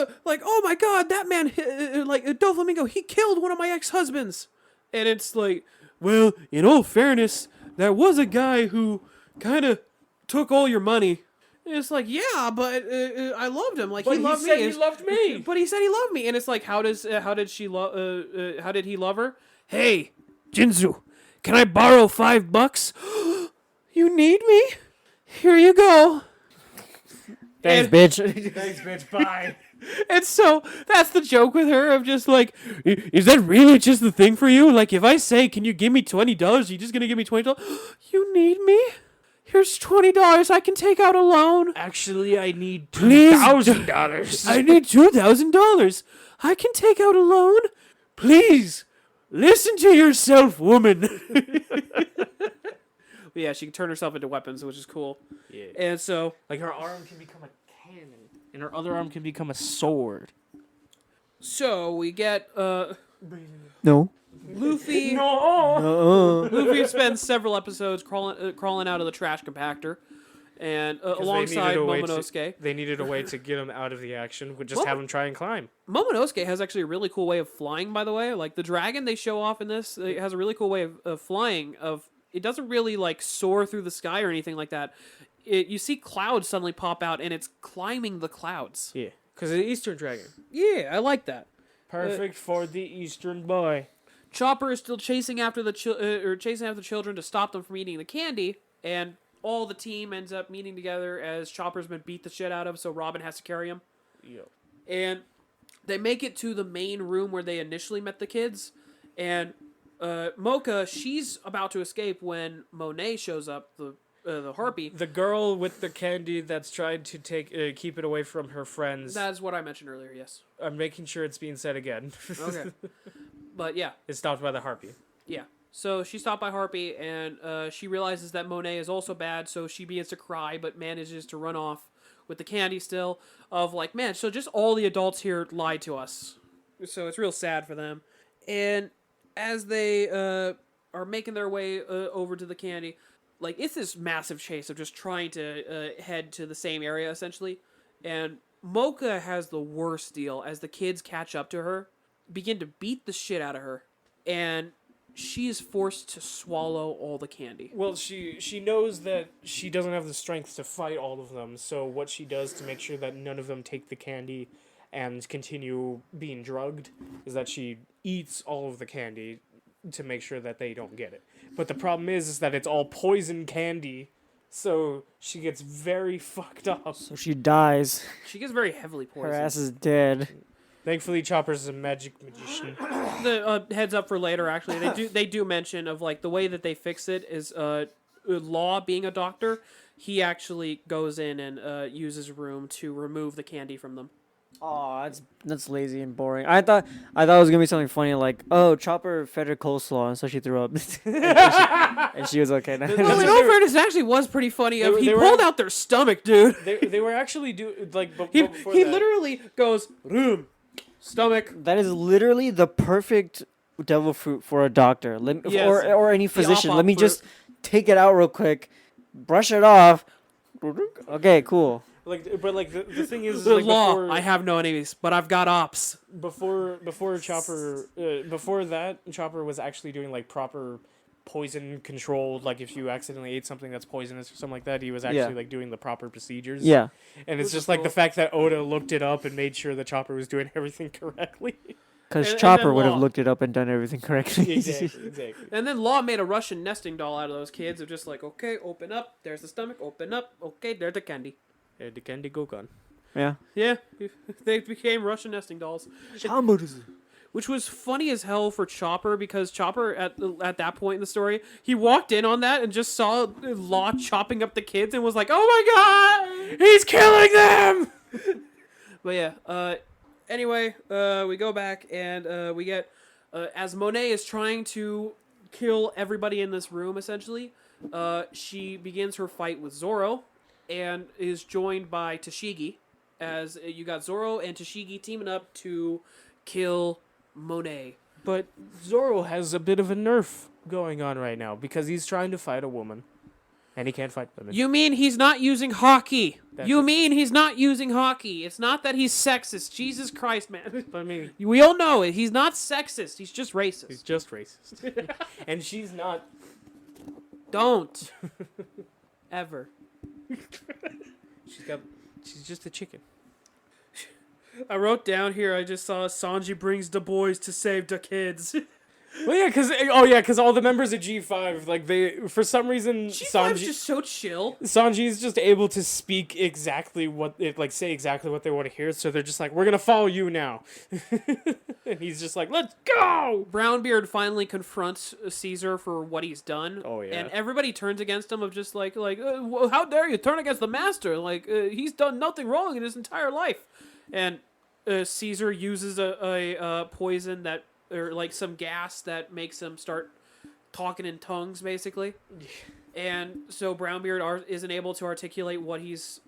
my god, that man, Doflamingo, he killed one of my ex-husbands. And it's like, well, in all fairness, there was a guy who kind of took all your money And it's like, yeah, but I loved him. Like, But he loved said me. he loved me. But he said he loved me. And it's like, how did he love her? Hey, Jinzu, can I borrow $5? You need me? Here you go. Thanks, bitch. Thanks, bitch. Bye. And so that's the joke with her of just like, is that really just the thing for you? Like, if I say, can you give me $20? You just gonna give me $20? You need me? Here's $20. I can take out a loan. Actually, I need Please, $2,000. I need $2,000. I can take out a loan. Please, listen to yourself, woman. Yeah, she can turn herself into weapons, which is cool. Yeah. And so, Like, her arm can become a cannon, and her other arm can become a sword. we get No. Luffy. No! Luffy spends several episodes crawling out of the trash compactor, and alongside Momonosuke. They needed a way to get him out of the action. Would just have him try and climb. Momonosuke has actually a really cool way of flying, by the way. Like, the dragon they show off in this, it has a really cool way of flying. It doesn't really, like, soar through the sky or anything like that. You see clouds suddenly pop out, and it's climbing the clouds. Yeah, because of the Eastern Dragon. Yeah, I like that. Perfect for the Eastern boy. Chopper is still chasing after the children to stop them from eating the candy, and all the team ends up meeting together as Chopper's been beat the shit out of, so Robin has to carry him. Yep. And they make it to the main room where they initially met the kids, and Mocha, she's about to escape when Monet shows up, the harpy. The girl with the candy that's trying to keep it away from her friends. That's what I mentioned earlier, yes. I'm making sure it's being said again. Okay. But yeah. It's stopped by the harpy. Yeah. So she's stopped by Harpy, and she realizes that Monet is also bad, so she begins to cry, but manages to run off with the candy still, of like, man, so just all the adults here lied to us. So it's real sad for them. And as they are making their way over to the candy, like, it's this massive chase of just trying to head to the same area, essentially. And Mocha has the worst deal as the kids catch up to her, begin to beat the shit out of her, and she is forced to swallow all the candy. Well, she knows that she doesn't have the strength to fight all of them, so what she does to make sure that none of them take the candy and continue being drugged is that she eats all of the candy to make sure that they don't get it. But the problem is that it's all poison candy, so she gets very fucked up. So she dies. She gets very heavily Her poisoned. ass is dead. Thankfully, Chopper's a magic magician. The heads up for later, actually, they do mention of, like, the way that they fix it is Law, being a doctor, he actually goes in and uses a room to remove the candy from them. Oh, that's lazy and boring. I thought it was gonna be something funny like, oh, Chopper fed her coleslaw and so she threw up, and she was okay now. Well, in all fairness, it actually was pretty funny. He pulled out their stomach, dude. They were actually He before literally goes room, stomach. That is literally the perfect devil fruit for a doctor, Yes. or any physician. op-op Let me fruit. just take it out real quick, brush it off. Okay, cool. The thing is, The like, Law. before, I have no enemies, but I've got ops. before Chopper before that, Chopper was actually doing like proper poison control. Like if you accidentally ate something that's poisonous or something like that, he was actually like doing the proper procedures. Yeah. And it's Which just is like cool. the fact that Oda looked it up and made sure that Chopper was doing everything correctly. Because And Chopper then would have Law. looked looked it up and done everything correctly. Exactly. And then Law made a Russian nesting doll out of those kids of just like, okay, open up. There's the stomach. Open up. Okay, there's the candy. The candy Gokan. Yeah. Yeah, they became Russian nesting dolls, which was funny as hell for Chopper because Chopper at that point in the story, he walked in on that and just saw Law chopping up the kids and was like, "Oh my god, he's killing them!" But yeah, anyway, we go back and we get as Monet is trying to kill everybody in this room. Essentially, she begins her fight with Zoro and is joined by Tashigi. As you got Zoro and Tashigi teaming up to kill Monet. But Zoro has a bit of a nerf going on right now because he's trying to fight a woman, and he can't fight women. You mean he's not using hockey? That's You it. mean he's not using hockey? It's not that he's sexist. Jesus Christ, man. But I mean, We all know it. He's not sexist. He's just racist. he's just racist, and she's not. Don't. Ever. She's just a chicken. I wrote down here. I just saw Sanji brings the boys to save the kids. Well, yeah, because all the members of G5, like they, for some reason, G5's just so chill. Sanji's just able to speak exactly what it, like, say exactly what they want to hear. So they're just like, we're gonna follow you now, and he's just like, let's go. Brownbeard finally confronts Caesar for what he's done. Oh, yeah. And everybody turns against him of just like how dare you turn against the master? Like he's done nothing wrong in his entire life. And Caesar uses a poison that, or like some gas that makes him start talking in tongues, basically. And so Brownbeard isn't able to articulate what his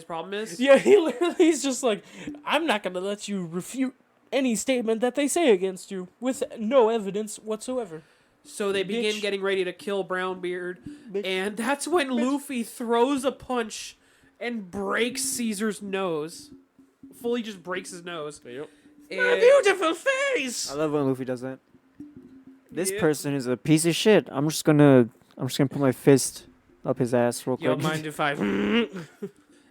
problem is. Yeah, he's just like, I'm not gonna let you refute any statement that they say against you with no evidence whatsoever. So they begin getting ready to kill Brownbeard, and that's when Luffy throws a punch and breaks Caesar's nose. Fully just breaks his nose. Yep. And beautiful face. I love when Luffy does that. This person is a piece of shit. I'm just gonna put my fist up his ass real quick. You don't mind if I...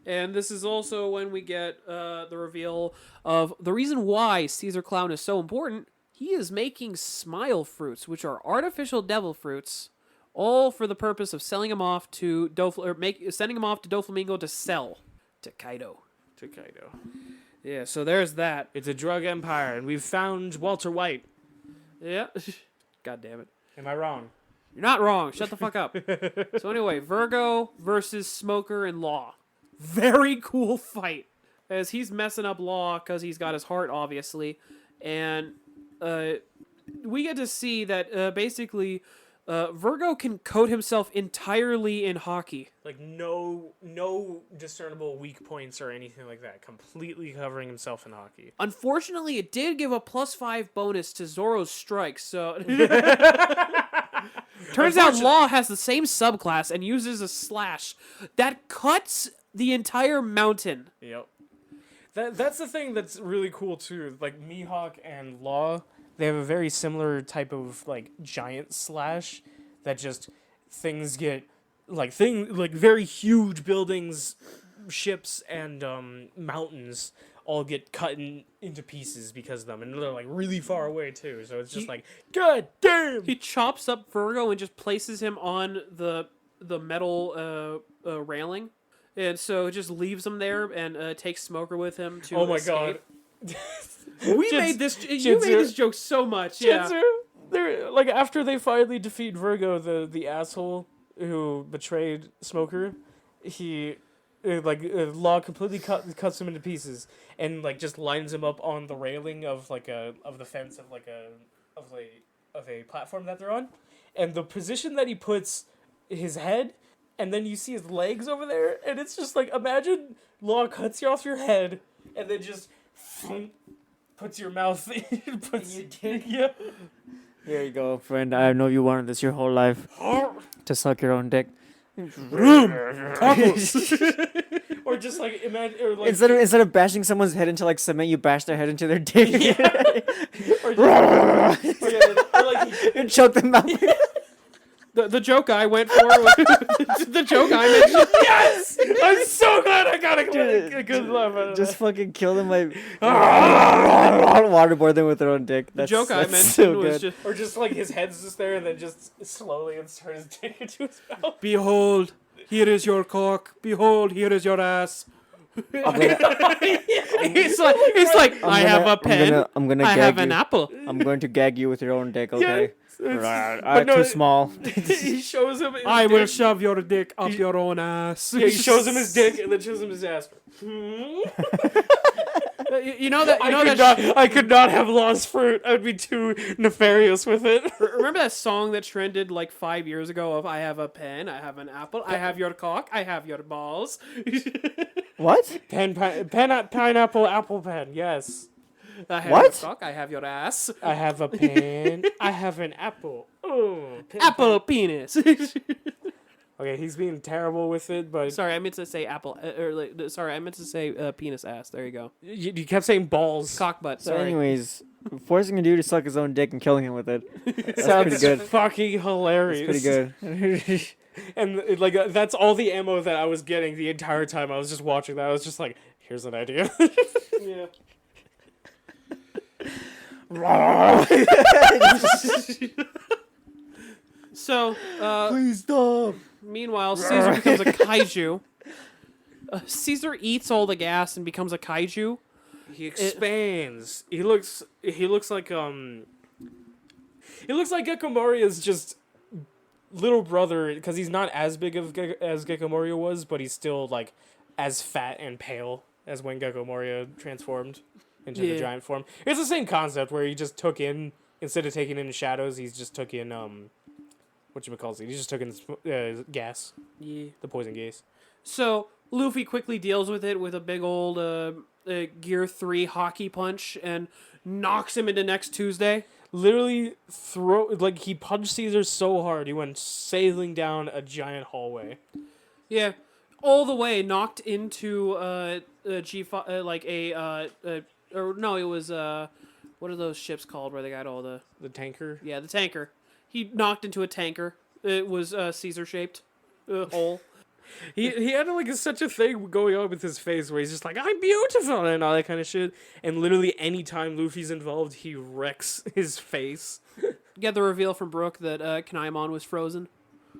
And this is also when we get the reveal of the reason why Caesar Clown is so important. He is making smile fruits, which are artificial devil fruits, all for the purpose of selling them off to sending them off to Doflamingo to sell to Kaido. Yeah, so there's that. It's a drug empire, and we've found Walter White. Yeah. God damn it. Am I wrong? You're not wrong. Shut the fuck up. So anyway, Virgo versus Smoker and Law. Very cool fight. As he's messing up Law because he's got his heart, obviously. And we get to see that basically Virgo can coat himself entirely in hockey. Like, no discernible weak points or anything like that. Completely covering himself in hockey. Unfortunately, it did give a +5 bonus to Zoro's strikes, so... Turns out Law has the same subclass and uses a slash that cuts the entire mountain. Yep. That's the thing that's really cool, too. Like, Mihawk and Law, they have a very similar type of, like, giant slash that just things get... Like, very huge buildings, ships, and mountains all get cut into pieces because of them. And they're, like, really far away, too. So it's just like, God damn! He chops up Virgo and just places him on the metal railing. And so just leaves him there and takes Smoker with him to Oh my escape. God. You made this joke so much, yeah. They're, like, after they finally defeat Virgo, the asshole who betrayed Smoker, he... Law completely cuts him into pieces and like just lines him up on the railing of the fence of a platform that they're on, and the position that he puts his head, and then you see his legs over there, and it's just like, imagine Law cuts you off your head and then just puts your mouth puts your dick. Yeah. Here you go, friend. I know you wanted this your whole life to suck your own dick. Or just like imagine, or like instead of bashing someone's head into like cement, you bash their head into their dick. or like and choke them out. The joke I went for was the joke I mentioned. Yes, I'm so glad I got a good laugh out of Just that. fucking kill them by waterboard them with their own dick. The joke I mentioned so was good. just, Or just like his head's just there and then just slowly insert his dick into his mouth. behold, here is your cock. Behold, here is your ass. It's like I have a pen. I'm gonna I gag have you. an apple. I'm going to gag you with your own dick. Okay. But no, Too small. He shows him his I will dick. shove your dick up your own ass. Yeah, he shows him his dick and then shows him his ass. You know that. I could not have lost fruit. I would be too nefarious with it. Remember that song that trended like 5 years ago of I have a pen, I have an apple, I have your cock, I have your balls. What? Pineapple, apple pen. Yes. I have What? your cock, I have your ass. I have a pen. I have an apple. Oh, Apple penis. Okay, he's being terrible with it, but Sorry, I meant to say apple. I meant to say penis ass. There you go. you kept saying balls. Cock butt. So, Sorry. anyways, Forcing a dude to suck his own dick and killing him with it. That's Sounds pretty good. fucking hilarious. That's pretty good. And like that's all the ammo that I was getting the entire time I was just watching that. I was just like, here's an idea. Yeah. So, Please stop. meanwhile, Caesar becomes a kaiju. Caesar eats all the gas and becomes a kaiju. He expands. He looks like Gekomoria's just little brother, because he's not as big as Gekomoria was, but he's still like as fat and pale as when Gekomoria transformed into the giant form. It's the same concept where he just took in, instead of taking in shadows, he's just took in whatchamacallit, he just took in gas, Yeah. the poison gas. So Luffy quickly deals with it with a big old Gear 3 hockey punch and knocks him into next Tuesday. Literally he punched Caesar so hard he went sailing down a giant hallway. Yeah, all the way knocked into G5 or no, it was what are those ships called where they got all the The tanker. He knocked into a tanker. It was Caesar shaped hole. He had like such a thing going on with his face where he's just like, I'm beautiful and all that kind of shit. And literally any time Luffy's involved, he wrecks his face. Get the reveal from Brook that Kanaimon was frozen.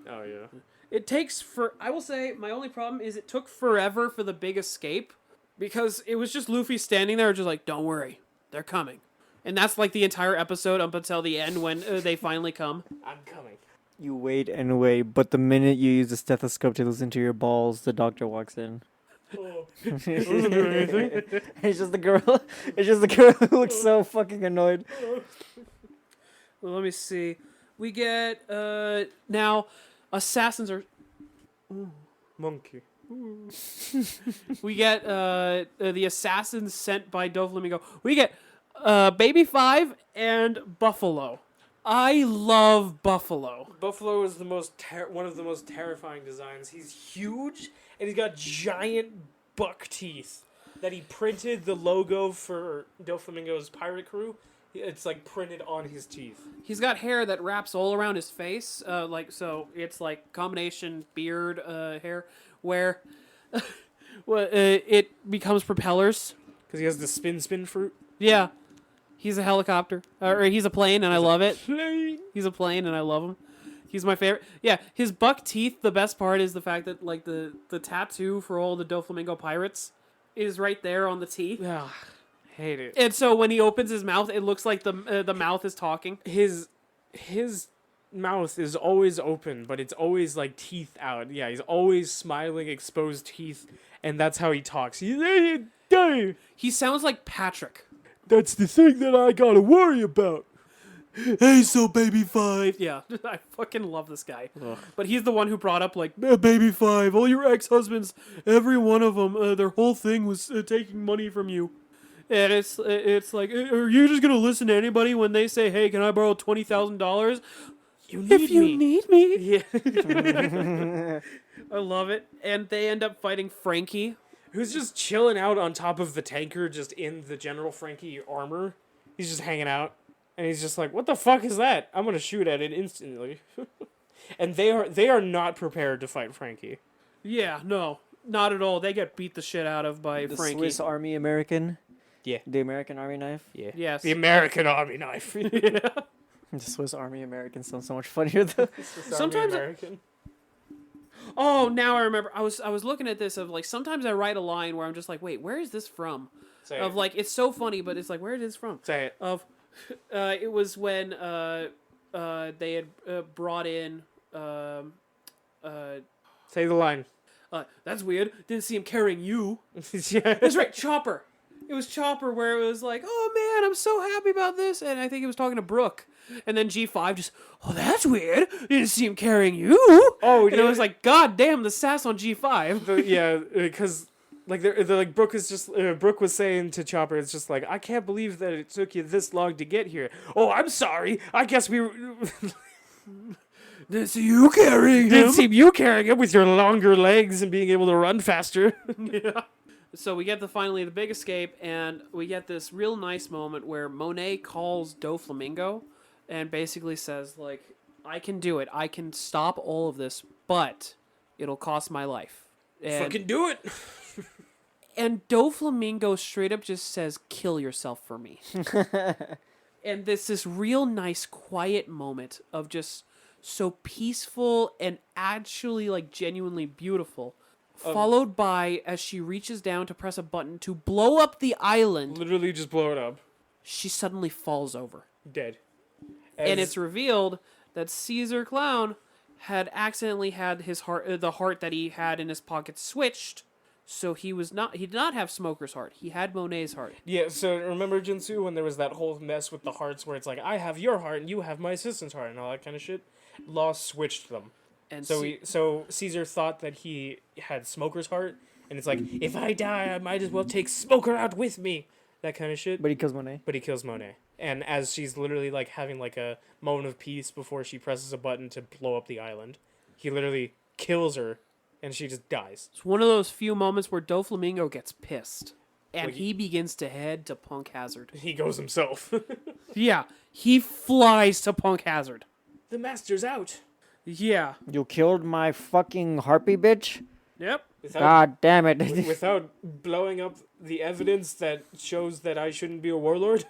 Oh yeah. It takes I will say my only problem is it took forever for the big escape because it was just Luffy standing there just like, don't worry, they're coming. And that's like the entire episode up until the end when they finally come. I'm coming. You wait and wait, but the minute you use the stethoscope to listen to your balls, the doctor walks in. Oh. It's just the girl. It's just the girl who looks so fucking annoyed. Well, let me see. We get now assassins are. Monkey. We get the assassins sent by Doflamingo. We get Baby 5 and Buffalo. I love Buffalo. Buffalo is the most one of the most terrifying designs. He's huge and he's got giant buck teeth that he printed the logo for Doflamingo's pirate crew. It's like printed on his teeth. He's got hair that wraps all around his face, so it's like combination beard hair where it becomes propellers. Because he has the spin fruit. Yeah. He's a helicopter. Or he's a plane, and I love it. Plane. He's a plane, and I love him. He's my favorite. Yeah, his buck teeth, the best part is the fact that, like, the tattoo for all the Doflamingo pirates is right there on the teeth. Ugh, hate it. And so when he opens his mouth, it looks like the mouth is talking. His mouth is always open, but it's always, like, teeth out. Yeah, he's always smiling, exposed teeth, and that's how he talks. He sounds like Patrick. That's the thing that I gotta worry about. Hey, so Baby 5. Yeah, I fucking love this guy. Ugh. But he's the one who brought up, like, Baby 5, all your ex-husbands, every one of them, their whole thing was taking money from you. And it's like, are you just gonna listen to anybody when they say, hey, can I borrow $20,000? If you need me. Yeah. I love it. And they end up fighting Frankie. Who's just chilling out on top of the tanker, just in the General Frankie armor. He's just hanging out. And he's just like, what the fuck is that? I'm gonna shoot at it instantly. And they are not prepared to fight Frankie. Yeah, no. Not at all. They get beat the shit out of by The Frankie. Swiss Army American. Yeah. The American Army knife. Yeah. Yes. The American Army knife. Yeah. The Swiss Army American sounds so much funnier though. Sometimes American. Oh, now I remember. I was looking at this of like sometimes I write a line where I'm just like, wait, where is this from? Say of it. like it's so funny, but it's like where it is from. Say it. Of it was when they had brought in Say the line. that's weird. Didn't see him carrying you. Yeah. That's right, Chopper. It was Chopper where it was like, oh man, I'm so happy about this, and I think he was talking to Brooke. And then G5 just, oh, that's weird. Didn't see him carrying you. Oh, and it was like, god damn, the sass on G5. Yeah, because like they're like Brooke is just Brooke was saying to Chopper, it's just like, I can't believe that it took you this long to get here. Oh, I'm sorry. I guess we Didn't see you carrying him. didn't see you carrying him with your longer legs and being able to run faster. Yeah. So we get finally the big escape, and we get this real nice moment where Monet calls Doflamingo and basically says, like, I can do it. I can stop all of this, but it'll cost my life. And, Fucking do it. and Doflamingo straight up just says, kill yourself for me. And this real nice quiet moment of just so peaceful and actually like genuinely beautiful, followed by as she reaches down to press a button to blow up the island, Literally just blow it up. she suddenly falls over. Dead. And it's revealed that Caesar Clown had accidentally had his heart, the heart that he had in his pocket, switched. So he did not have Smoker's heart. He had Monet's heart. Yeah, so remember, Jinsu, when there was that whole mess with the hearts where it's like, I have your heart and you have my assistant's heart and all that kind of shit? Law switched them. And So Caesar thought that he had Smoker's heart, and it's like, if I die, I might as well take Smoker out with me. That kind of shit. But he kills Monet. But he kills Monet. And as she's literally like having like a moment of peace before she presses a button to blow up the island, he literally kills her and she just dies. It's one of those few moments where Doflamingo gets pissed. And Like- he begins to head to Punk Hazard. He goes himself. Yeah, he flies to Punk Hazard. The master's out. Yeah. You killed my fucking harpy bitch? Yep. God damn it. Without blowing up the evidence that shows that I shouldn't be a warlord.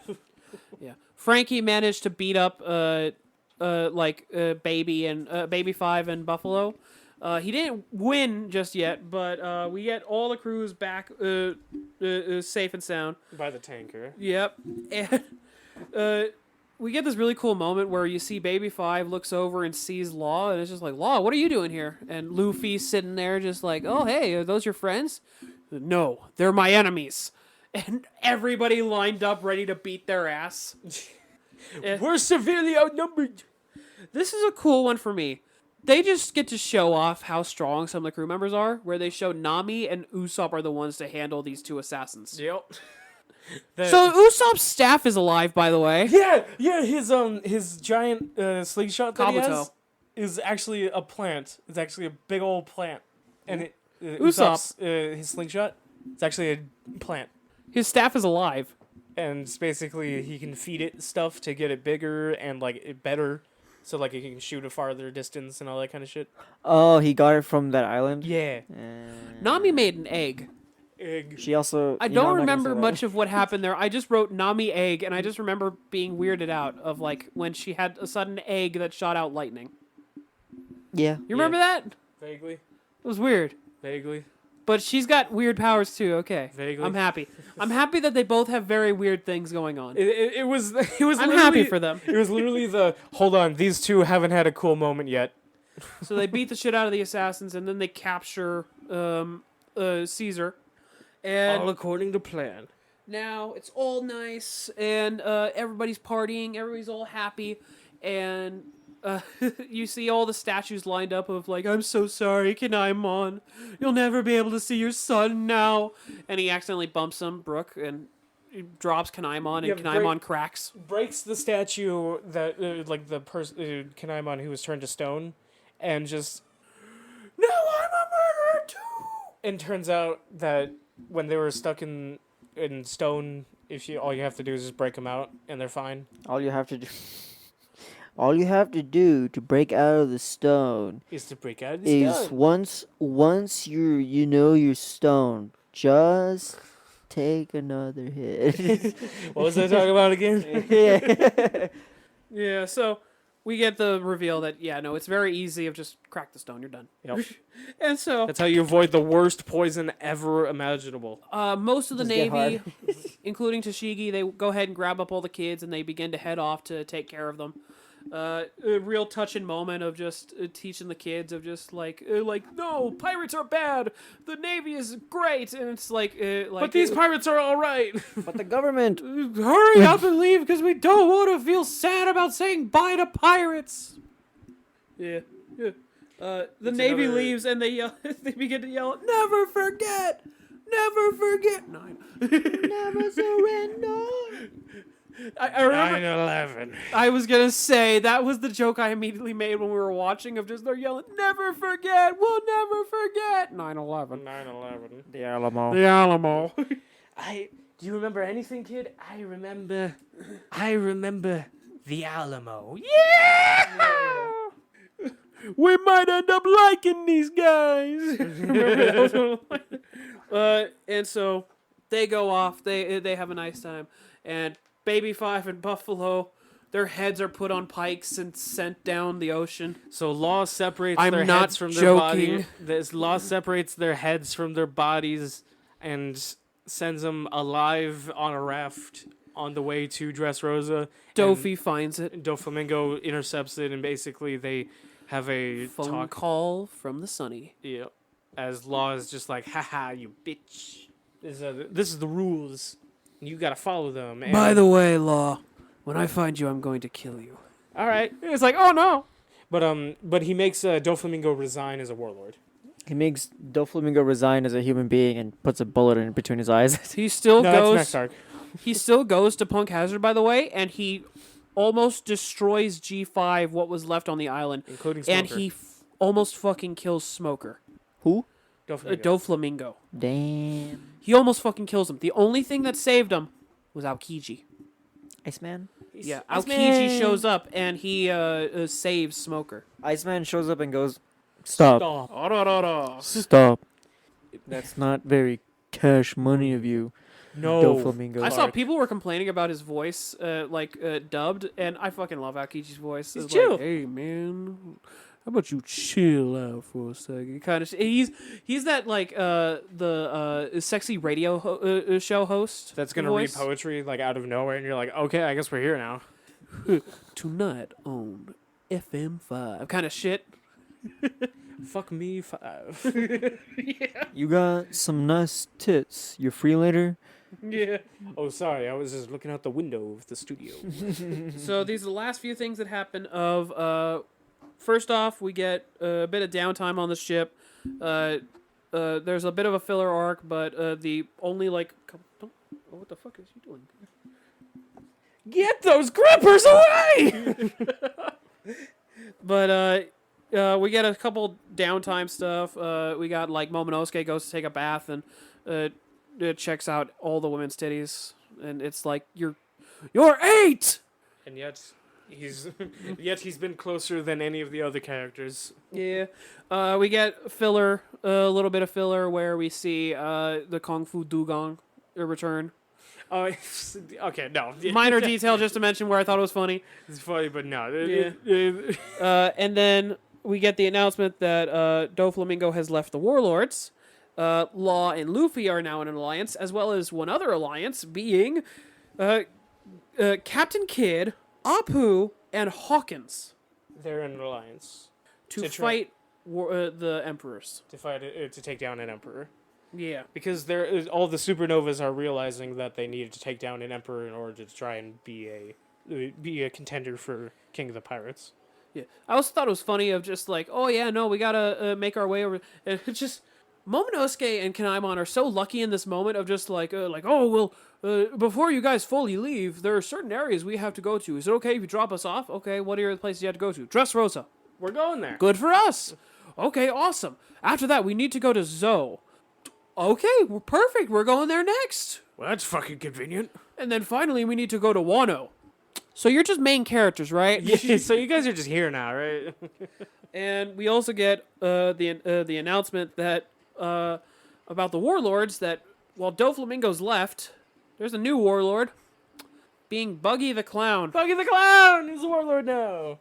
Yeah. Frankie managed to beat up Baby and Baby 5 and Buffalo. He didn't win just yet, but we get all the crews back safe and sound. By the tanker. Yep. And we get this really cool moment where you see Baby 5 looks over and sees Law, and it's just like, Law, what are you doing here? And Luffy's sitting there just like, oh, hey, are those your friends? No, they're my enemies. And everybody lined up ready to beat their ass. We're severely outnumbered. This is a cool one for me. They just get to show off how strong some of the crew members are, where they show Nami and Usopp are the ones to handle these two assassins. Yep. So Usopp's staff is alive, by the way. Yeah, his giant slingshot that he Kabuto. has is actually a plant. It's actually a big old plant. And Usopp. his slingshot, it's actually a plant. His staff is alive. And it's basically he can feed it stuff to get it bigger and like it better, so like it can shoot a farther distance and all that kind of shit. Oh, he got it from that island? Yeah. Nami made an egg. Egg. She also... I you know, don't I'm not gonna remember say that. much of what happened there. I just wrote Nami egg, and I just remember being weirded out of like when she had a sudden egg that shot out lightning. Yeah. You remember that? It Vaguely. was weird. Vaguely. But she's got weird powers too. Okay, Vaguely. I'm happy. I'm happy that they both have very weird things going on. It was I'm literally- happy for them. It was literally hold on, these two haven't had a cool moment yet. So they beat the shit out of the assassins, and then they capture Caesar. And according to plan. now it's all nice, and everybody's partying, everybody's all happy, and you see all the statues lined up of like, I'm so sorry, Kanaimon. You'll never be able to see your son now. And he accidentally bumps him, Brooke, and he drops Kanaimon, and Yeah, Kanaimon cracks. Breaks the statue that, like the person, Kanaimon, who was turned to stone, and just, no, I'm a murderer too! And turns out that when they were stuck in stone, all you have to do is just break them out, and they're fine. All you have to do... All you have to do to break out of the stone Is to break out of the is stone. once you know you're stoned, just take another hit. What was I talking about again? Yeah. Yeah, so we get the reveal that, yeah, no, it's very easy of just crack the stone, you're done. Yep. And so That's how you avoid the worst poison ever imaginable. most of the Just get Navy, hard. including Tashigi, they go ahead and grab up all the kids, and they begin to head off to take care of them. A real touching moment of just teaching the kids of just like no, pirates are bad, the Navy is great, and it's like But these pirates are all right. But the government... hurry up and leave because we don't want to feel sad about saying bye to pirates. Yeah. The Navy another- leaves and they yell, they begin to yell, never forget, 9. Never surrender. I remember 9/11. I was gonna say that was the joke I immediately made when we were watching of just they're yelling, "Never forget, we'll never forget." 9/11. 9/11. The Alamo. The Alamo. Do you remember anything, kid? I remember the Alamo. Yeah! We might end up liking these guys. And so they go off. They have a nice time. And Baby Five and Buffalo, their heads are put on pikes and sent down the ocean. So Law separates I'm their not heads from their joking. body. This Law separates their heads from their bodies and sends them alive on a raft on the way to Dressrosa. Dofi finds it. And Doflamingo intercepts it, and basically they have a Phone talk. call from the Sunny. Yeah, as Law is just like, haha, you bitch. This is the rules. You gotta follow them. And By the way, Law, when I find you, I'm going to kill you. all right, it's like, oh no. But he makes Doflamingo resign as a warlord. He makes Doflamingo resign as a human being and puts a bullet in between his eyes. He still No, goes. that's next arc. He still goes to Punk Hazard, by the way, and he almost destroys G5, what was left on the island, Including Smoker. and he almost fucking kills Smoker. Who? Doflamingo. Doflamingo. Damn. He almost fucking kills him. The only thing that saved him was Aokiji. Iceman? Yeah, Iceman. Aokiji shows up and he saves Smoker. Iceman shows up and goes, Stop. Stop. Stop. That's not very cash money of you, No. Doflamingo. I saw people were complaining about his voice, dubbed, and I fucking love Aokiji's voice. He's It's chill. Like, hey man, how about you chill out for a second? Kind of. He's that like the sexy radio show host That's gonna voice. read poetry like out of nowhere, and you're like, okay, I guess we're here now. Tonight on FM5 kind of shit. Fuck me 5. You got some nice tits. You free later? Yeah. Oh, sorry. I was just looking out the window of the studio. So these are the last few things that happen. First off, we get a bit of downtime on the ship. There's a bit of a filler arc, but the only like, what the fuck is he doing? Get those grippers away! But we get a couple downtime stuff. We got like Momonosuke goes to take a bath and it checks out all the women's titties, and it's like you're 8. And yet he's been closer than any of the other characters. Yeah. We get filler, a little bit of filler where we see the Kung Fu Dugong return. Oh, okay, no. Minor detail just to mention where I thought it was funny. It's funny, but no. And then we get the announcement that Doflamingo has left the Warlords. Law and Luffy are now in an alliance, as well as one other alliance being Captain Kidd, Apu, and Hawkins They're in an alliance to To try- fight the Emperors. to take down an emperor. Yeah. Because all the supernovas are realizing that they needed to take down an emperor in order to try and be a contender for King of the Pirates. Yeah, I also thought it was funny of just like, oh yeah, no, we gotta make our way over. And it's just Momonosuke and Kanaimon are so lucky in this moment of just like, oh well, before you guys fully leave, there are certain areas we have to go to. Is it okay if you drop us off? Okay, what are the places you have to go to? Dressrosa. We're going there. Good for us. Okay, awesome. After that, we need to go to Zoe. Okay, we're perfect. We're going there next. Well, that's fucking convenient. And then finally, we need to go to Wano. So you're just main characters, right? Yeah, so you guys are just here now, right? And we also get the announcement that about the warlords that while Doflamingo's left, there's a new warlord, being Buggy the Clown. Buggy the Clown is a warlord now.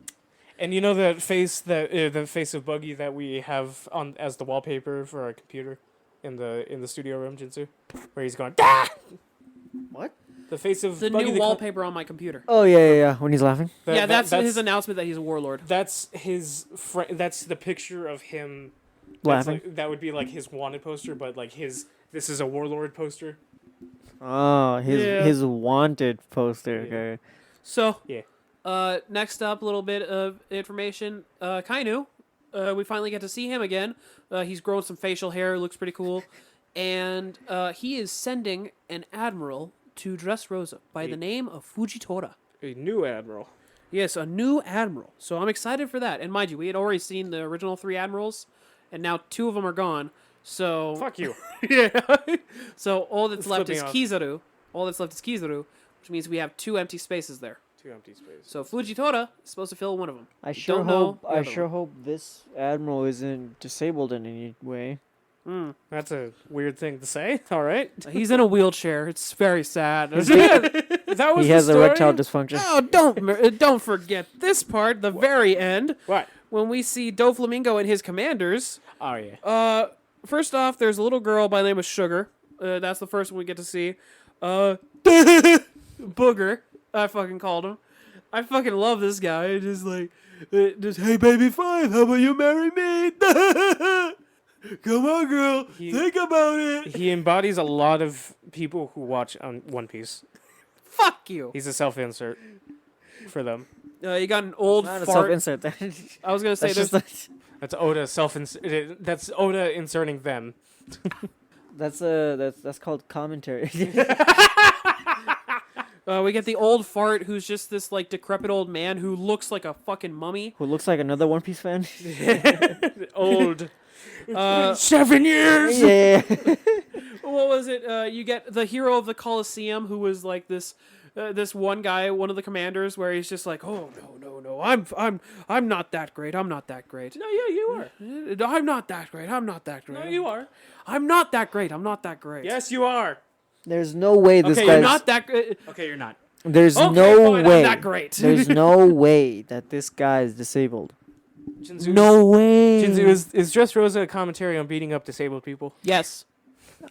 And you know the face of Buggy that we have on as the wallpaper for our computer in the studio room, Jinsu, where he's going, "Ah!" What? The face of The Buggy new wallpaper on my computer. Oh, yeah. When he's laughing. Yeah, that's his announcement that he's a warlord. That's his. That's the picture of him. Laughing. That would be like his wanted poster, but like his. This is a warlord poster. Oh, Yeah. his wanted poster. Okay. So, Yeah. next up, a little bit of information. Kainu, we finally get to see him again. He's grown some facial hair, looks pretty cool. And he is sending an admiral to Dressrosa by the name of Fujitora. A new admiral. Yes, a new admiral. So I'm excited for that. And mind you, we had already seen the original 3 admirals, and now 2 of them are gone. So Fuck you. yeah. So all that's left Flipping is off. Kizaru. All that's left is Kizaru, which means we have 2 empty spaces there. 2 empty spaces. So Fujitora is supposed to fill one of them. I sure Don't know hope. the I other sure one. hope this admiral isn't disabled in any way. That's a weird thing to say. All right. He's in a wheelchair. It's very sad. That was He the has story? erectile dysfunction. Oh, don't forget this part, the very end, What? when we see Doflamingo and his commanders. Oh, yeah. First off, there's a little girl by the name of Sugar. That's the first one we get to see. Booger, I fucking called him. I fucking love this guy. Just like, hey baby 5, how about you marry me? Come on, girl. Think about it. He embodies a lot of people who watch One Piece. Fuck you. He's a self-insert for them. You got an old Not a fart. self-insert. I was gonna say That's there's. just That's Oda That's Oda inserting them. that's called commentary. We get the old fart who's just this like decrepit old man who looks like a fucking mummy. Who looks like another One Piece fan? Old. 7 years. Yeah. What was it? You get the hero of the Colosseum who was like this one guy, one of the commanders, where he's just like, oh no, I'm not that great. I'm not that great. No, yeah, you are. I'm not that great. I'm not that great. No, you are. I'm not that great. I'm not that great. Yes, you are. There's no way this Okay, You're guy's. not that great. Okay, you're not. There's Okay, no fine, way. I'm that great. There's no way that this guy is disabled. Jinzu, No way. Jinzu, is Dressrosa a commentary on beating up disabled people? Yes.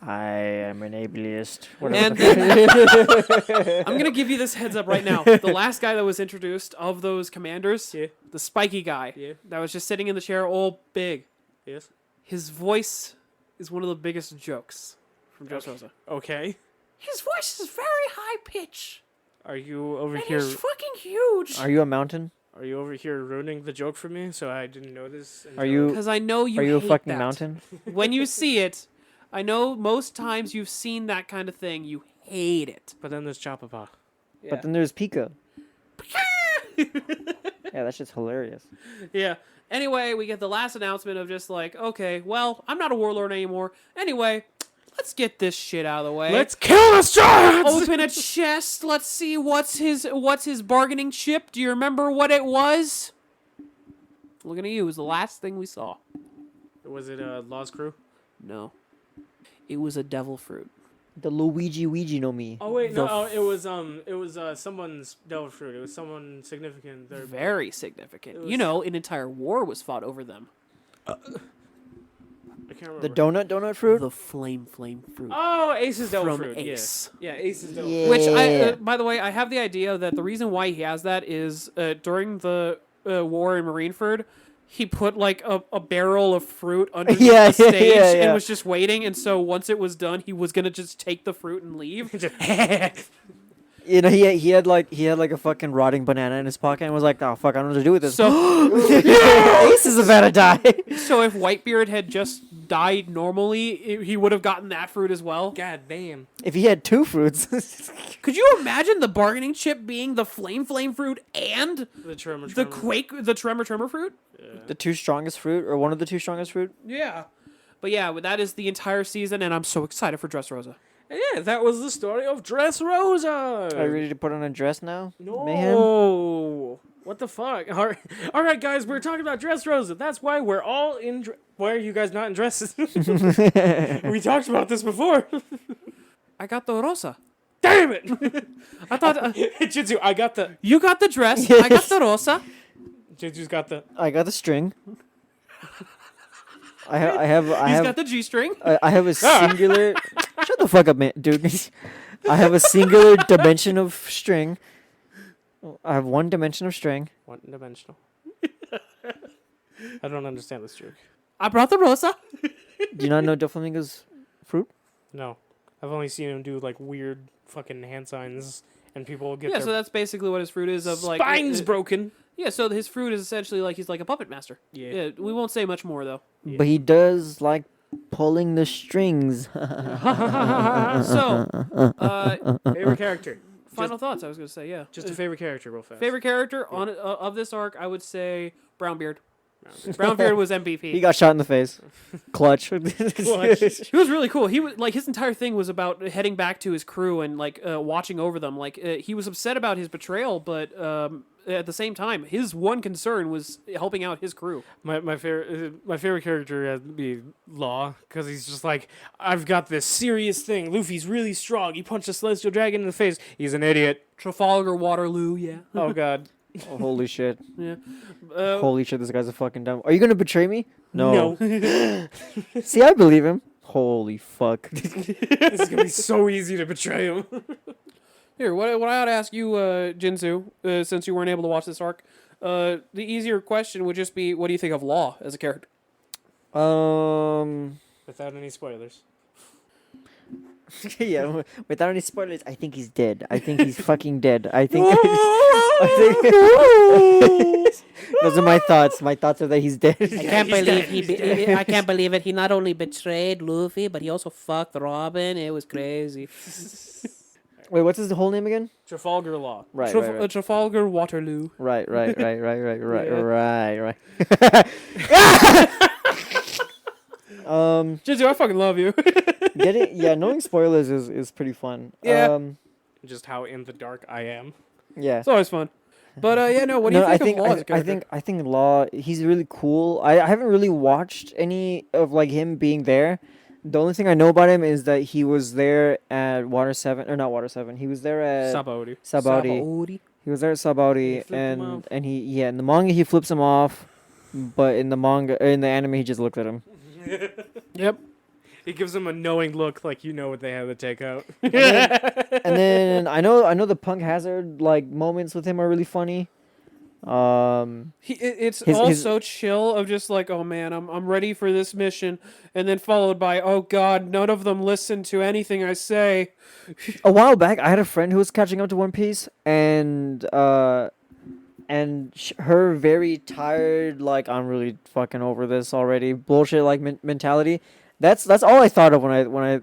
I am an ableist. And Whatever. I'm gonna give you this heads up right now. The last guy that was introduced of those commanders, Yeah. the spiky guy, Yeah. that was just sitting in the chair, all big. Yes. His voice is one of the biggest jokes from Dressrosa. Okay. His voice is very high pitch, Are you over and here? he's fucking huge. Are you a mountain? Are you over here ruining the joke for me so I didn't notice? Are you? Because I know you. Are you a hate fucking that. mountain? When you see it, I know most times you've seen that kind of thing. You hate it. But then there's Chopapa. Yeah. But then there's Pika. Yeah, that's just hilarious. Yeah. Anyway, we get the last announcement of just like, okay, well, I'm not a warlord anymore. Anyway, let's get this shit out of the way. Let's kill the Strats! Open a chest. Let's see what's his bargaining chip. Do you remember what it was? Looking at you. It was the last thing we saw. Was it Law's crew? No. It was a devil fruit. The Luigi no me. Oh wait, The no, it was someone's devil fruit. It was someone significant. They're Very significant. It was- You know, an entire war was fought over them. I can't remember. The donut fruit. The flame fruit. Oh, Ace's devil From fruit. Ace. Yeah, Ace's devil Yeah. fruit. Which I, by the way, I have the idea that the reason why he has that is during the war in Marineford, he put like a barrel of fruit underneath Yeah, the stage yeah. and was just waiting. And so once it was done, he was gonna just take the fruit and leave. You know, he had like a fucking rotting banana in his pocket and was like, "Oh fuck, I don't know what to do with this." So, Ace is about to die. so if Whitebeard had just died normally, he would have gotten that fruit as well. God damn. If he had 2 fruits, Could you imagine the bargaining chip being the flame fruit and The tremor. the tremor fruit? the 2 strongest fruit or one of the 2 strongest fruit. Yeah. But yeah, that is the entire season, and I'm so excited for Dressrosa. Yeah, that was the story of Dressrosa. Are you ready to put on a dress now? No. Mayhem? What the fuck? All right, guys, we're talking about Dressrosa. That's why we're all in. Why are you guys not in dresses? We talked about this before. I got the rosa. Damn it! I thought Jinzu, I got the. you got the dress. I got the rosa. Jinzu's got the. I got the string. I have He's got the G-string. I have a singular. Shut the fuck up, man, dude. I have a singular dimension of string. I have 1 dimension of string. One dimensional. I don't understand this joke. I brought the rosa. Do you not know Doflamingo's fruit? No. I've only seen him do like weird fucking hand signs and people get Yeah, their so that's basically what his fruit is of like spines broken. Yeah, so his fruit is essentially like he's like a puppet master. Yeah. Yeah, we won't say much more though. Yeah. But he does like Pulling the strings. So, Favorite character. final thoughts. I was gonna say, yeah. Just a favorite character, real fast. Favorite character on of this arc, I would say Brownbeard. Brownbeard was MVP. He got shot in the face. Clutch. He was really cool. He was like his entire thing was about heading back to his crew and like watching over them. Like he was upset about his betrayal, but at the same time, his one concern was helping out his crew. My favorite character has to be Law, because he's just like, I've got this serious thing. Luffy's really strong. He punched a celestial dragon in the face. He's an idiot. Trafalgar Waterloo, yeah. Oh God. Oh, holy shit. Yeah. Holy shit, this guy's a fucking dumb. Are you gonna betray me? No. No. See, I believe him. Holy fuck. This is gonna be so easy to betray him. Here, what I ought to ask you, Jinzu, since you weren't able to watch this arc, the easier question would just be, what do you think of Law as a character? Without any spoilers. Yeah, without any spoilers, I think he's dead. I think he's fucking dead. I think. Those are my thoughts. My thoughts are that he's dead. I can't believe I can't believe it. He not only betrayed Luffy, but he also fucked Robin. It was crazy. Wait, what's his whole name again? Trafalgar Law. Right, Trafalgar Waterloo. right. Right. Jinzu, I fucking love you. Knowing spoilers is pretty fun. Yeah. Just how in the dark I am. Yeah. It's always fun. But what do you think of Law as a character? I think Law, he's really cool. I haven't really watched any of like him being there. The only thing I know about him is that he was there at Water 7, or not Water 7. He was there at Sabaody. Sabaody. He was there at Sabaody, and in the manga he flips him off, but in the anime he just looks at him. Yep. He gives him a knowing look, like you know what they have to take out. And then I know the Punk Hazard like moments with him are really funny. It's all so chill of just like, oh man, I'm ready for this mission, and then followed by, oh god, none of them listen to anything I say. A while back, I had a friend who was catching up to One Piece, and her very tired, like, I'm really fucking over this already, bullshit like mentality. That's all I thought of when I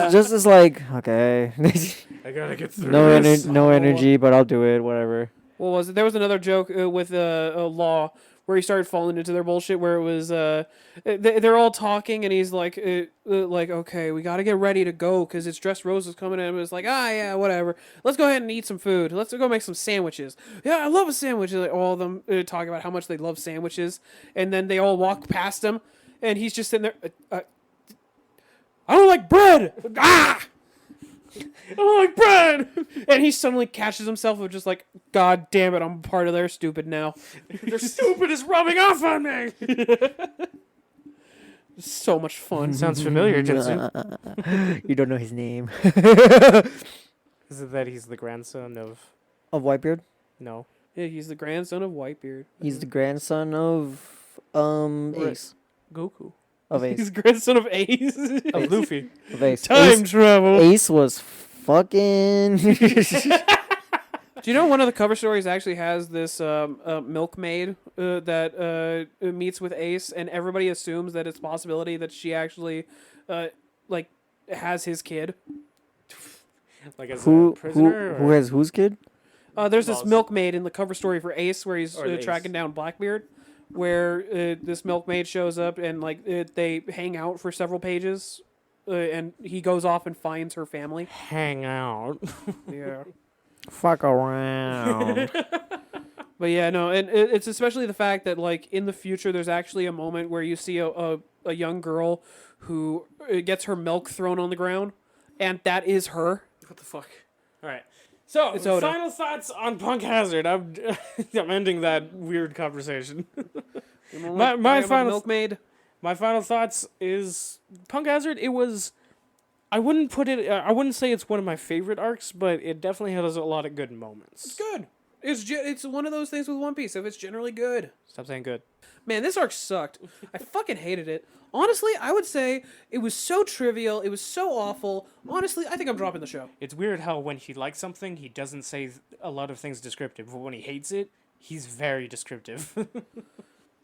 just as like, okay. I gotta get through this. No energy, but I'll do it. Whatever. What was it? There was another joke with Law where he started falling into their bullshit. Where it was they're all talking and he's like okay, we gotta get ready to go because it's Dressrosa's coming in. And it's like, yeah, whatever. Let's go ahead and eat some food. Let's go make some sandwiches. Yeah, I love a sandwich. Like, all of them talking about how much they love sandwiches, and then they all walk past him. And he's just sitting there. I don't like bread. I don't like bread. And he suddenly catches himself of just like, God damn it, I'm part of their stupid now. Their stupid is rubbing off on me. So much fun. Sounds familiar, Jinsu. You don't know his name. Is it that he's the grandson of? Of Whitebeard? No. Yeah, he's the grandson of Whitebeard. He's the grandson of Ace. Goku. Of Ace. He's the grandson of Ace. Of Luffy. Of Ace. Time travel. Ace was fucking. Do you know one of the cover stories actually has this milkmaid that meets with Ace, and everybody assumes that it's a possibility that she actually has his kid. Like as a prisoner? Who has whose kid? There's this milkmaid in the cover story for Ace where he's Ace. tracking down Blackbeard, where this milkmaid shows up and like they hang out for several pages, and he goes off and finds her family. Hang out. Yeah. Fuck around. But yeah, no, and it's especially the fact that like in the future there's actually a moment where you see a young girl who gets her milk thrown on the ground, and that is her. What the fuck? All right. So, final thoughts on Punk Hazard. I'm ending that weird conversation. My final milkmaid. My final thoughts is Punk Hazard. It was. I wouldn't say it's one of my favorite arcs, but it definitely has a lot of good moments. It's good. It's one of those things with One Piece. If it's generally good. Stop saying good. Man, this arc sucked. I fucking hated it. Honestly, I would say it was so trivial. It was so awful. Honestly, I think I'm dropping the show. It's weird how when he likes something, he doesn't say a lot of things descriptive. But when he hates it, he's very descriptive.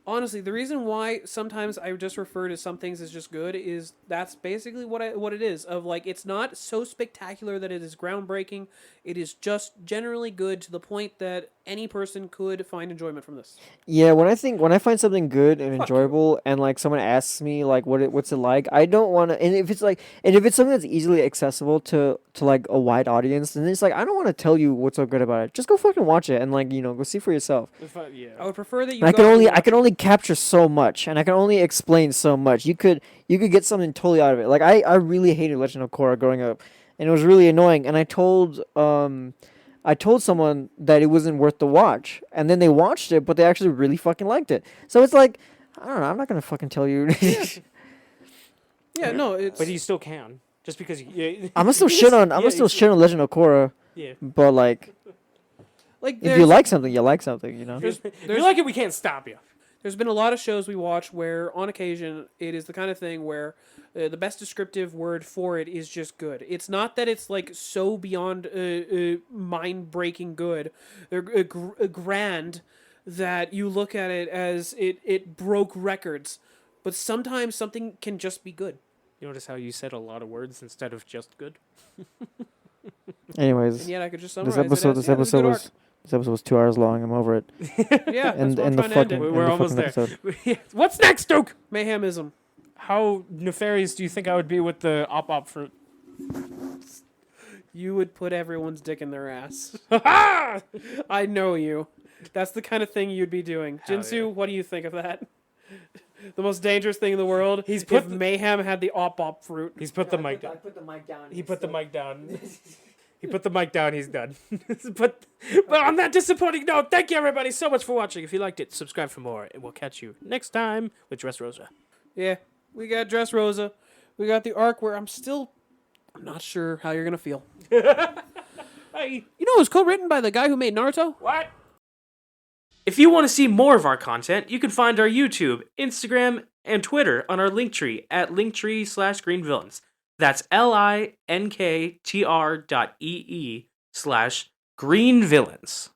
Honestly, the reason why sometimes I just refer to some things as just good is that's basically what it is. Of like, it's not so spectacular that it is groundbreaking. It is just generally good to the point that any person could find enjoyment from this. Yeah, when I find something good and enjoyable, and like someone asks me like what's it like, I don't want to. And if it's something that's easily accessible to like a wide audience, then it's like I don't want to tell you what's so good about it. Just go fucking watch it and like go see for yourself. I would prefer that you. I can only capture so much, and I can only explain so much. You could get something totally out of it. Like I really hated Legend of Korra growing up, and it was really annoying. And I told someone that it wasn't worth the watch, and then they watched it, but they actually really fucking liked it. So it's like, I don't know. I'm not gonna fucking tell you. Yeah, no, it's. But you still can, just because. I'm gonna still shit on Legend of Korra. Yeah. But like if you like something, you like something. If you like it, we can't stop you. There's been a lot of shows we watch where, on occasion, it is the kind of thing where the best descriptive word for it is just good. It's not that it's like so beyond mind-breaking good, grand, that you look at it as it broke records. But sometimes something can just be good. You notice how you said a lot of words instead of just good? Anyways, And yet I could just this summarize it as, episode was 2 hours long. I'm over it. Yeah, And that's the what I'm trying to fucking end it. We're the almost fucking there. episode. What's next, Duke? Mayhemism. How nefarious do you think I would be with the op fruit? You would put everyone's dick in their ass. Ha! I know you. That's the kind of thing you'd be doing. Hell Jinsu, yeah. what do you think of that? The most dangerous thing in the world. He's put if Mayhem had the op fruit. He's put the mic down. put the mic down. He put the mic down. He put the mic down. He's done. but on that disappointing note, thank you everybody so much for watching. If you liked it, subscribe for more, and we'll catch you next time with Dressrosa. Yeah, we got Dressrosa. We got the arc where I'm not sure how you're gonna feel. Bye. You know, it was co-written by the guy who made Naruto. What? If you want to see more of our content, you can find our YouTube, Instagram, and Twitter on our Linktree at linktree/greenvillains. That's linktr.ee/greenvillains.